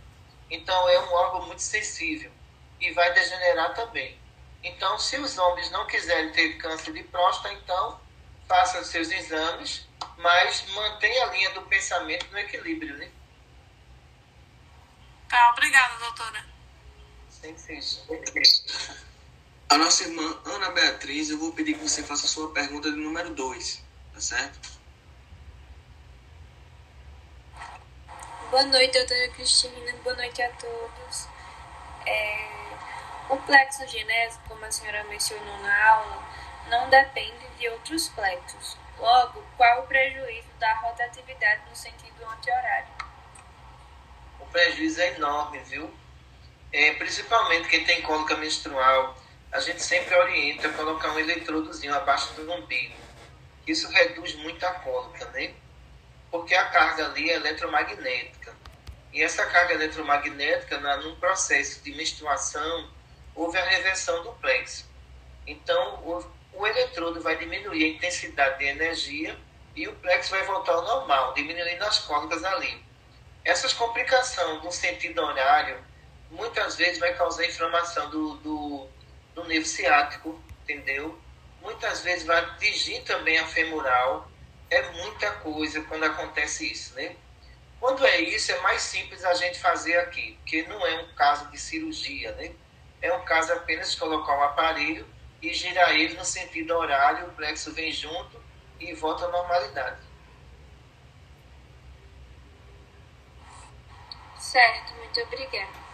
Então, é um órgão muito sensível e vai degenerar também. Então, se os homens não quiserem ter câncer de próstata, então, façam seus exames, mas mantenha a linha do pensamento no equilíbrio, né? Tá, obrigada, doutora. Sem fecha. A nossa irmã Ana Beatriz, eu vou pedir que você faça a sua pergunta de número 2, tá certo? Boa noite, doutora Cristina. Boa noite a todos. O plexo genésico, como a senhora mencionou na aula, não depende de outros plexos. Logo, qual o prejuízo da rotatividade no sentido anti-horário? O prejuízo é enorme, viu? Principalmente quem tem cólica menstrual, a gente sempre orienta a colocar um eletrodozinho abaixo do umbigo. Isso reduz muito a cólica, né? Porque a carga ali é eletromagnética. E essa carga eletromagnética, num processo de menstruação, houve a reversão do plexo. Então, o eletrodo vai diminuir a intensidade de energia e o plexo vai voltar ao normal, diminuindo as cólicas ali. Essas complicações no sentido horário, muitas vezes vai causar inflamação do nervo ciático, entendeu? Muitas vezes vai atingir também a femoral. É muita coisa quando acontece isso, né? Quando é isso, é mais simples a gente fazer aqui, porque não é um caso de cirurgia, né? É um caso apenas de colocar o aparelho e girar ele no sentido horário, o plexo vem junto e volta à normalidade. Certo, muito obrigada.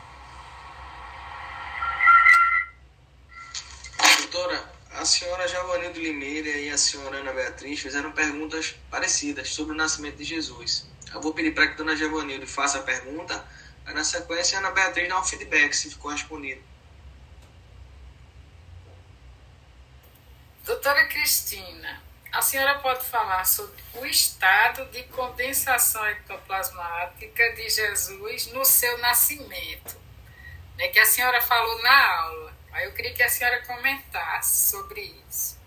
Doutora, a senhora Javanildo Limeira e a senhora Ana Beatriz fizeram perguntas parecidas sobre o nascimento de Jesus. Eu vou pedir para que a dona Javanildo faça a pergunta, aí na sequência a Ana Beatriz dá um feedback se ficou respondido. Doutora Cristina, a senhora pode falar sobre o estado de condensação ectoplasmática de Jesus no seu nascimento, né, que a senhora falou na aula. Aí eu queria que a senhora comentasse sobre isso.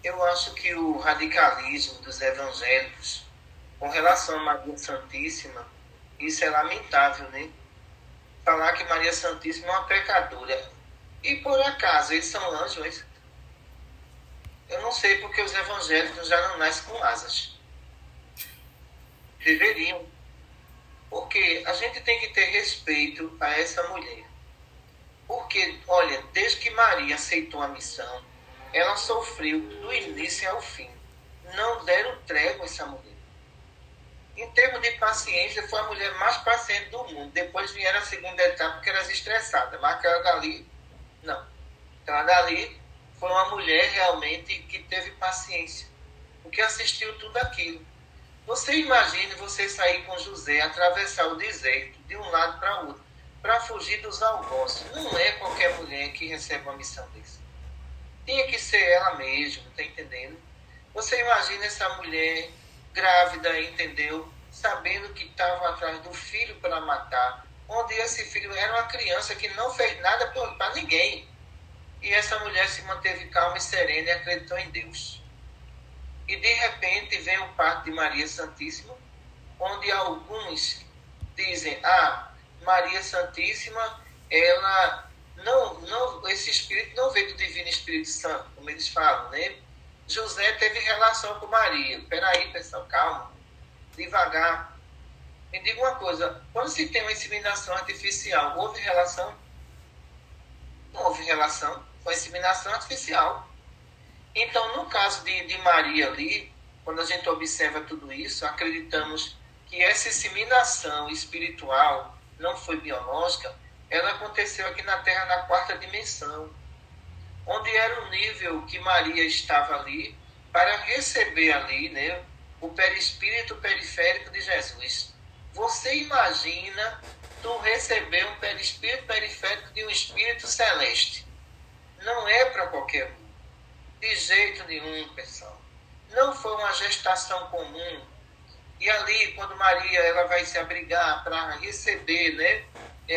Eu acho que o radicalismo dos evangélicos com relação a Maria Santíssima, isso é lamentável, né? Falar que Maria Santíssima é uma pecadora. E por acaso, eles são anjos? Eu não sei porque os evangélicos já não nascem com asas. Deveriam. Porque a gente tem que ter respeito a essa mulher. Porque, olha, desde que Maria aceitou a missão, ela sofreu do início ao fim. Não deram trégua a essa mulher. Em termos de paciência, foi a mulher mais paciente do mundo. Depois vieram a segunda etapa, que era as estressadas. Mas aquela dali, não. Aquela dali foi uma mulher realmente que teve paciência. Porque assistiu tudo aquilo. Você imagine você sair com José, atravessar o deserto de um lado para o outro, para fugir dos algozes. Não é qualquer mulher que recebe uma missão dessa. Tinha que ser ela mesma, tá entendendo? Você imagina essa mulher grávida, entendeu? Sabendo que estava atrás do filho para matar, onde esse filho era uma criança que não fez nada para ninguém. E essa mulher se manteve calma e serena e acreditou em Deus. E de repente vem o parto de Maria Santíssima, onde alguns dizem, Maria Santíssima, ela não, esse espírito não veio do Divino Espírito Santo, como eles falam, né? José teve relação com Maria. Peraí, pessoal, calma, devagar. Me diga uma coisa, quando se tem uma inseminação artificial, houve relação? Não houve relação, foi inseminação artificial. Então, no caso de Maria ali, quando a gente observa tudo isso, acreditamos que essa inseminação espiritual não foi biológica, ela aconteceu aqui na Terra na 4ª dimensão, onde era o nível que Maria estava ali para receber ali, né, o perispírito periférico de Jesus. Você imagina tu receber um perispírito periférico de um espírito celeste? Não é para qualquer um. De jeito nenhum, pessoal. Não foi uma gestação comum. E ali, quando Maria ela vai se abrigar para receber, né,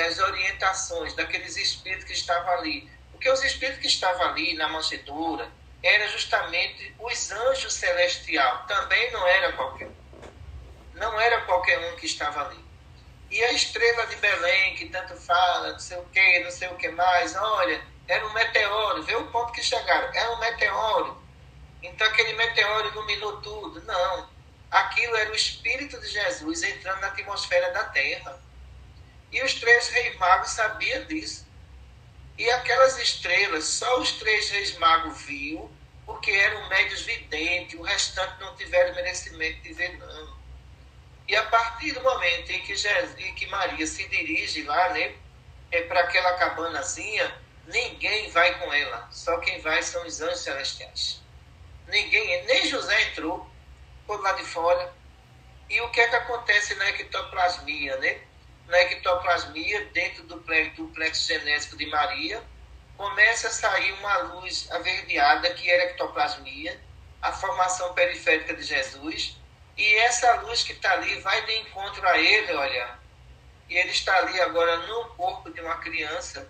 as orientações daqueles espíritos que estavam ali. Porque os espíritos que estavam ali na manjedoura eram justamente os anjos celestiais. Também não era qualquer um. Não era qualquer um que estava ali. E a estrela de Belém, que tanto fala, não sei o que mais, olha, era um meteoro. Vê o ponto que chegaram. Era um meteoro. Então aquele meteoro iluminou tudo. Não. Aquilo era o Espírito de Jesus entrando na atmosfera da Terra. E os 3 reis magos sabiam disso. E aquelas estrelas, só os 3 reis magos viam, porque eram médios videntes, o restante não tiveram merecimento de ver, não. E a partir do momento em que Maria se dirige lá, né, para aquela cabanazinha, ninguém vai com ela. Só quem vai são os anjos celestiais. Ninguém, nem José entrou por lá de fora. E o que é que acontece na ectoplasmia, né? Na ectoplasmia, dentro do plexo genésico de Maria, começa a sair uma luz averdeada, que era a ectoplasmia, a formação periférica de Jesus, e essa luz que está ali vai de encontro a ele, olha, e ele está ali agora no corpo de uma criança,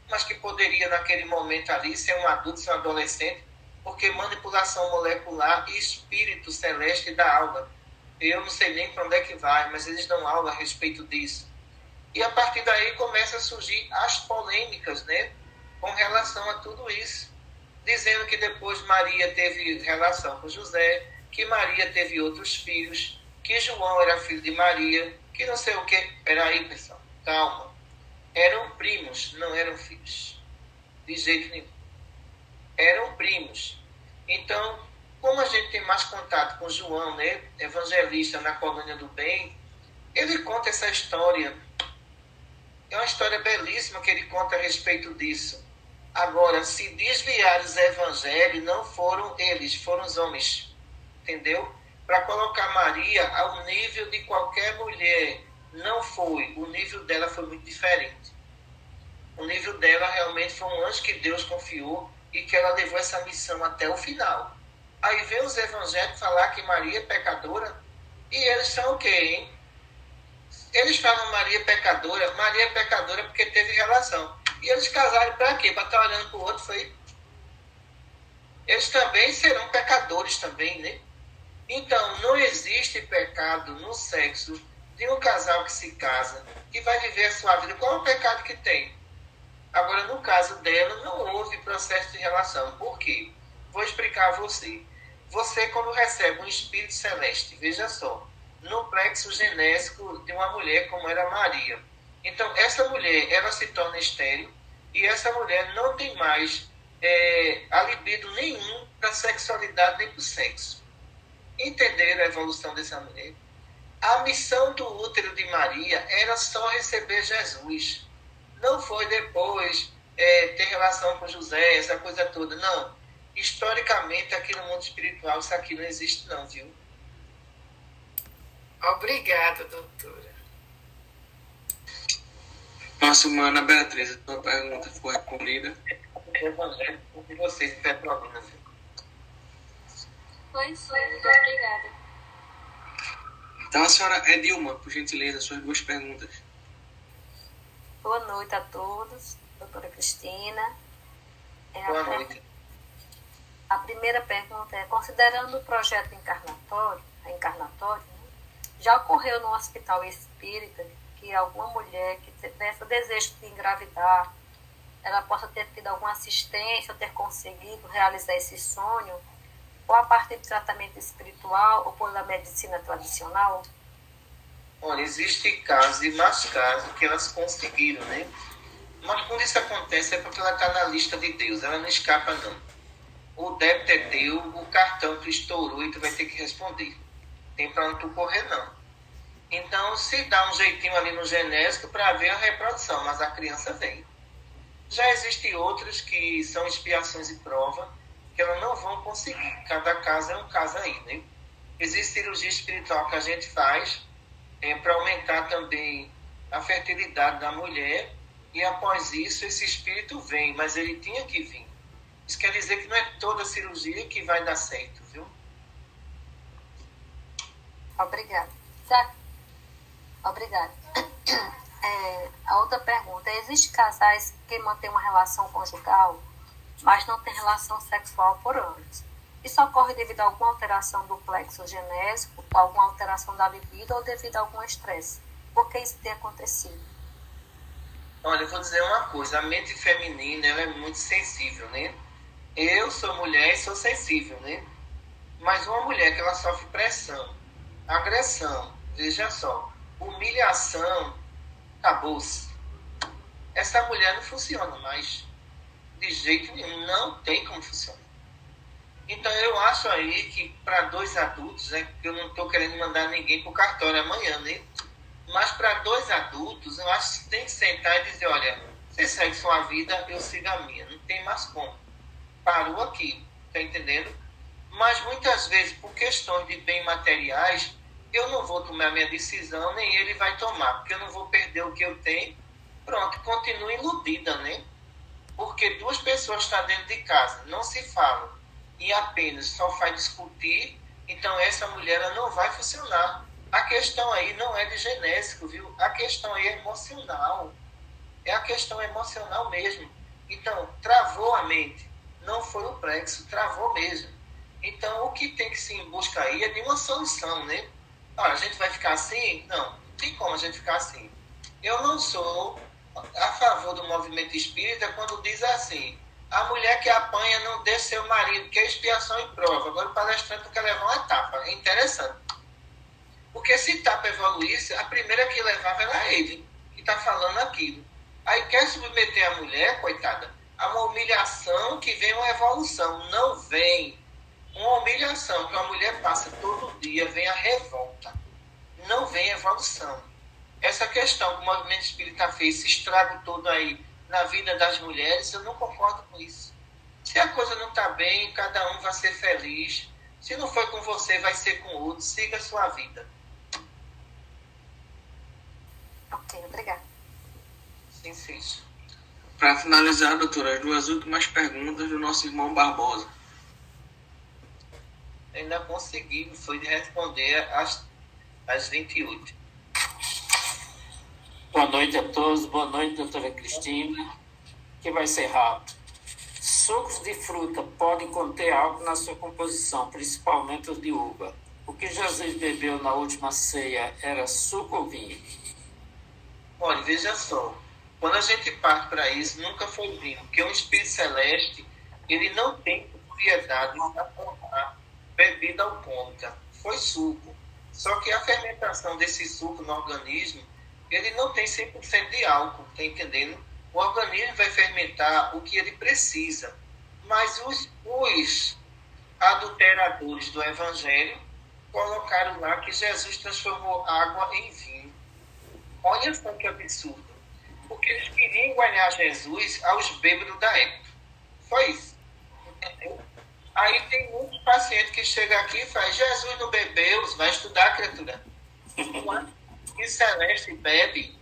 mas que poderia naquele momento ali ser um adulto, ser um adolescente, porque manipulação molecular e espírito celeste dá aula. Eu não sei nem para onde é que vai, mas eles dão aula a respeito disso. E a partir daí começam a surgir as polêmicas, né, com relação a tudo isso, dizendo que depois Maria teve relação com José, que Maria teve outros filhos, que João era filho de Maria, que não sei o que. Peraí, pessoal, calma. Eram primos, não eram filhos. De jeito nenhum. Eram primos. Então, como a gente tem mais contato com João, né, evangelista na Colônia do Bem, ele conta essa história. É uma história belíssima que ele conta a respeito disso. Agora, se desviar os evangelhos, não foram eles, foram os homens. Entendeu? Para colocar Maria ao nível de qualquer mulher. Não foi. O nível dela foi muito diferente. O nível dela realmente foi um anjo que Deus confiou e que ela levou essa missão até o final. Aí vem os evangélicos falar que Maria é pecadora. E eles são o quê, hein? Eles falam Maria é pecadora porque teve relação. E eles casaram para quê? Para estar olhando para o outro, foi? Eles também serão pecadores também, né? Então, não existe pecado no sexo de um casal que se casa, que vai viver a sua vida. Qual é o pecado que tem? Agora, no caso dela, não houve processo de relação. Por quê? Vou explicar a você. Você, quando recebe um espírito celeste, veja só, no plexo genésico de uma mulher como era Maria. Então, essa mulher, ela se torna estéril e essa mulher não tem mais a libido nenhum para a sexualidade nem para o sexo. Entenderam a evolução dessa mulher? A missão do útero de Maria era só receber Jesus. Não foi depois ter relação com José, essa coisa toda. Não. Historicamente, aqui no mundo espiritual, isso aqui não existe não, viu? Obrigada, doutora. Nossa, Ana Beatriz, a sua pergunta foi respondida. O que vocês tiverem problema, viu? Foi sim, muito obrigada. Então, a senhora Edilma, por gentileza, suas duas perguntas. Boa noite a todos, doutora Cristina. Boa noite. A primeira pergunta é, considerando o projeto encarnatório, né, já ocorreu no hospital espírita que alguma mulher que tivesse o desejo de engravidar, ela possa ter tido alguma assistência, ou ter conseguido realizar esse sonho, ou a partir de tratamento espiritual, ou pela medicina tradicional? Olha, existem casos e mais casos que elas conseguiram, né? Mas quando isso acontece é porque ela está na lista de Deus, ela não escapa não. O débito é teu, o cartão tu estourou e tu vai ter que responder. Tem para onde tu correr não. Então se dá um jeitinho ali no genésico para ver a reprodução, mas a criança vem. Já existem outros que são expiações e prova que elas não vão conseguir. Cada caso é um caso aí, né? Existe cirurgia espiritual que a gente faz para aumentar também a fertilidade da mulher e após isso esse espírito vem, mas ele tinha que vir. Isso quer dizer que não é toda cirurgia que vai dar certo, viu? Obrigada. Obrigada. A outra pergunta, existem casais que mantêm uma relação conjugal, mas não têm relação sexual por anos. Isso ocorre devido a alguma alteração do plexo genésico, alguma alteração da libido ou devido a algum estresse? Por que isso tem acontecido? Olha, eu vou dizer uma coisa, a mente feminina ela é muito sensível, né? Eu sou mulher e sou sensível, né? Mas uma mulher que ela sofre pressão, agressão, veja só, humilhação, acabou-se. Essa mulher não funciona mais. De jeito nenhum, não tem como funcionar. Então eu acho aí que para dois adultos, né, que eu não estou querendo mandar ninguém para o cartório amanhã, né? Mas para dois adultos, eu acho que tem que sentar e dizer, olha, você segue sua vida, eu sigo a minha. Não tem mais como. Parou aqui, tá entendendo? Mas muitas vezes, por questões de bens materiais, eu não vou tomar minha decisão, nem ele vai tomar, porque eu não vou perder o que eu tenho. Pronto, continua iludida, né? Porque duas pessoas estão dentro de casa, não se falam, e apenas só faz discutir, então essa mulher ela não vai funcionar. A questão aí não é de genésico, viu? A questão aí é emocional. É a questão emocional mesmo. Então, travou a mente. Não foi o plexo, travou mesmo. Então, o que tem que se em busca aí é de uma solução, né? Olha, a gente vai ficar assim? Não tem como a gente ficar assim. Eu não sou a favor do movimento espírita quando diz assim: a mulher que apanha não deixa seu marido, que é expiação e prova. Agora o palestrante não quer levar uma tapa. É interessante. Porque se tapa evoluísse, a primeira que levava era ele, que está falando aquilo. Aí quer submeter a mulher, coitada, a uma humilhação que vem uma evolução. Não vem uma humilhação que a mulher passa todo dia, vem a revolta. Não vem evolução. Essa questão que o movimento espírita fez, esse estrago todo aí na vida das mulheres, eu não concordo com isso. Se a coisa não está bem, cada um vai ser feliz. Se não foi com você, vai ser com outro. Siga a sua vida. Ok, obrigada. Sim, sim. Para finalizar, doutora, as 2 últimas perguntas do nosso irmão Barbosa. Ainda consegui, foi de responder às 28. Boa noite a todos, boa noite, doutora Cristina, que vai ser rápido. Sucos de fruta podem conter álcool na sua composição, principalmente os de uva. O que Jesus bebeu na última ceia era suco ou vinho? Olha, veja só, quando a gente parte para isso, nunca foi vinho, porque um espírito celeste, ele não tem propriedade de transformar bebida alcoólica. Foi suco. Só que a fermentação desse suco no organismo, ele não tem 100% de álcool, tá entendendo? O organismo vai fermentar o que ele precisa. Mas os adulteradores do Evangelho colocaram lá que Jesus transformou água em vinho. Olha só que absurdo. Porque eles queriam enganar Jesus aos bêbados da época. Foi isso. Entendeu? Aí tem muitos pacientes que chegam aqui e falam: Jesus não bebeu, vai estudar, criatura. E Celeste bebe.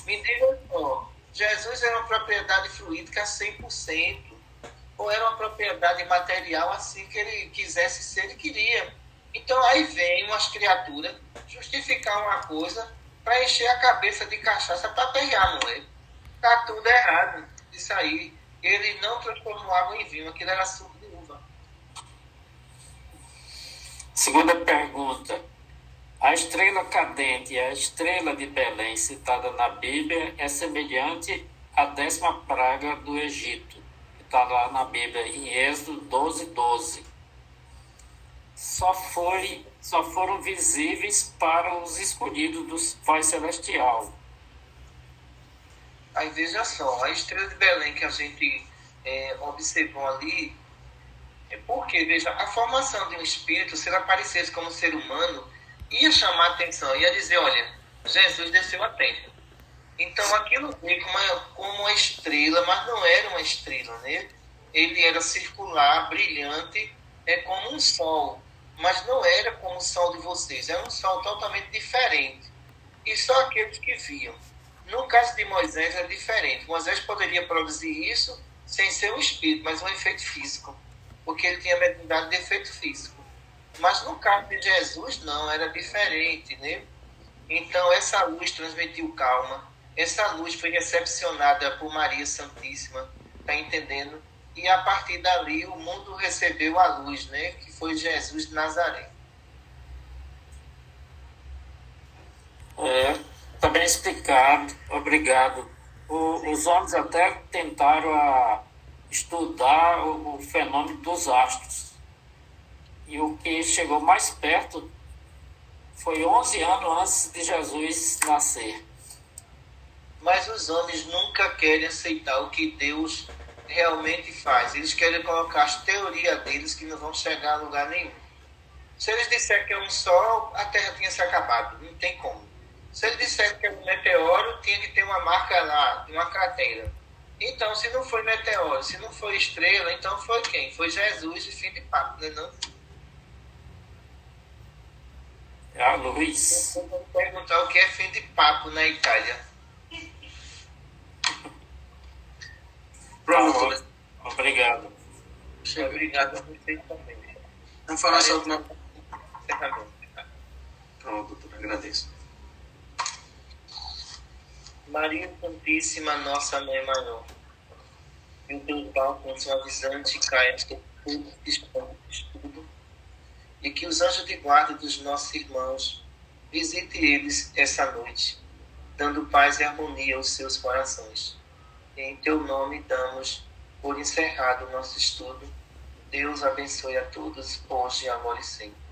Me diga só, Jesus era uma propriedade fluídica 100%, ou era uma propriedade material assim que ele quisesse ser, ele queria. Então aí vem umas criaturas justificar uma coisa para encher a cabeça de cachaça para pegar a mulher. Tá tudo errado isso aí. Ele não transformou água em vinho, aquilo era suco de uva. Segunda pergunta. A estrela cadente e a estrela de Belém citada na Bíblia é semelhante à 10ª praga do Egito, que está lá na Bíblia, em Êxodo 12:12. Só foram visíveis para os escolhidos do Pai Celestial. Aí veja só, a estrela de Belém que a gente observou ali, é porque, veja, a formação de um espírito, se ele aparecesse como ser humano, ia chamar a atenção, ia dizer: olha, Jesus desceu a terra. Então aquilo veio como uma estrela, mas não era uma estrela, né? Ele era circular, brilhante, como um sol, mas não era como o sol de vocês, era um sol totalmente diferente. E só aqueles que viam. No caso de Moisés é diferente. Moisés poderia produzir isso sem ser um espírito, mas um efeito físico, porque ele tinha mediunidade de efeito físico. Mas no caso de Jesus, não, era diferente, né? Então, essa luz transmitiu calma. Essa luz foi recepcionada por Maria Santíssima, tá entendendo? E a partir dali, o mundo recebeu a luz, né? Que foi Jesus de Nazaré. Está bem explicado, obrigado. Os homens até tentaram estudar o fenômeno dos astros. E o que chegou mais perto foi 11 anos antes de Jesus nascer. Mas os homens nunca querem aceitar o que Deus realmente faz. Eles querem colocar as teorias deles que não vão chegar a lugar nenhum. Se eles disserem que é um sol, a Terra tinha se acabado. Não tem como. Se eles disserem que é um meteoro, tinha que ter uma marca lá, uma cratera. Então, se não foi meteoro, se não foi estrela, então foi quem? Foi Jesus e fim de papo, né? Não? Luiz. Eu vou perguntar o que é fim de papo na Itália. Pronto. Obrigado. Obrigado a vocês também. Vamos falar só de uma... Pronto, doutor, agradeço. Maria Santíssima, nossa Mãe Maior, e o teu bálsamo suavizante caia sobre tudo que escondes tudo, e que os anjos de guarda dos nossos irmãos visite eles essa noite, dando paz e harmonia aos seus corações. Em teu nome damos por encerrado o nosso estudo. Deus abençoe a todos, hoje, agora e sempre.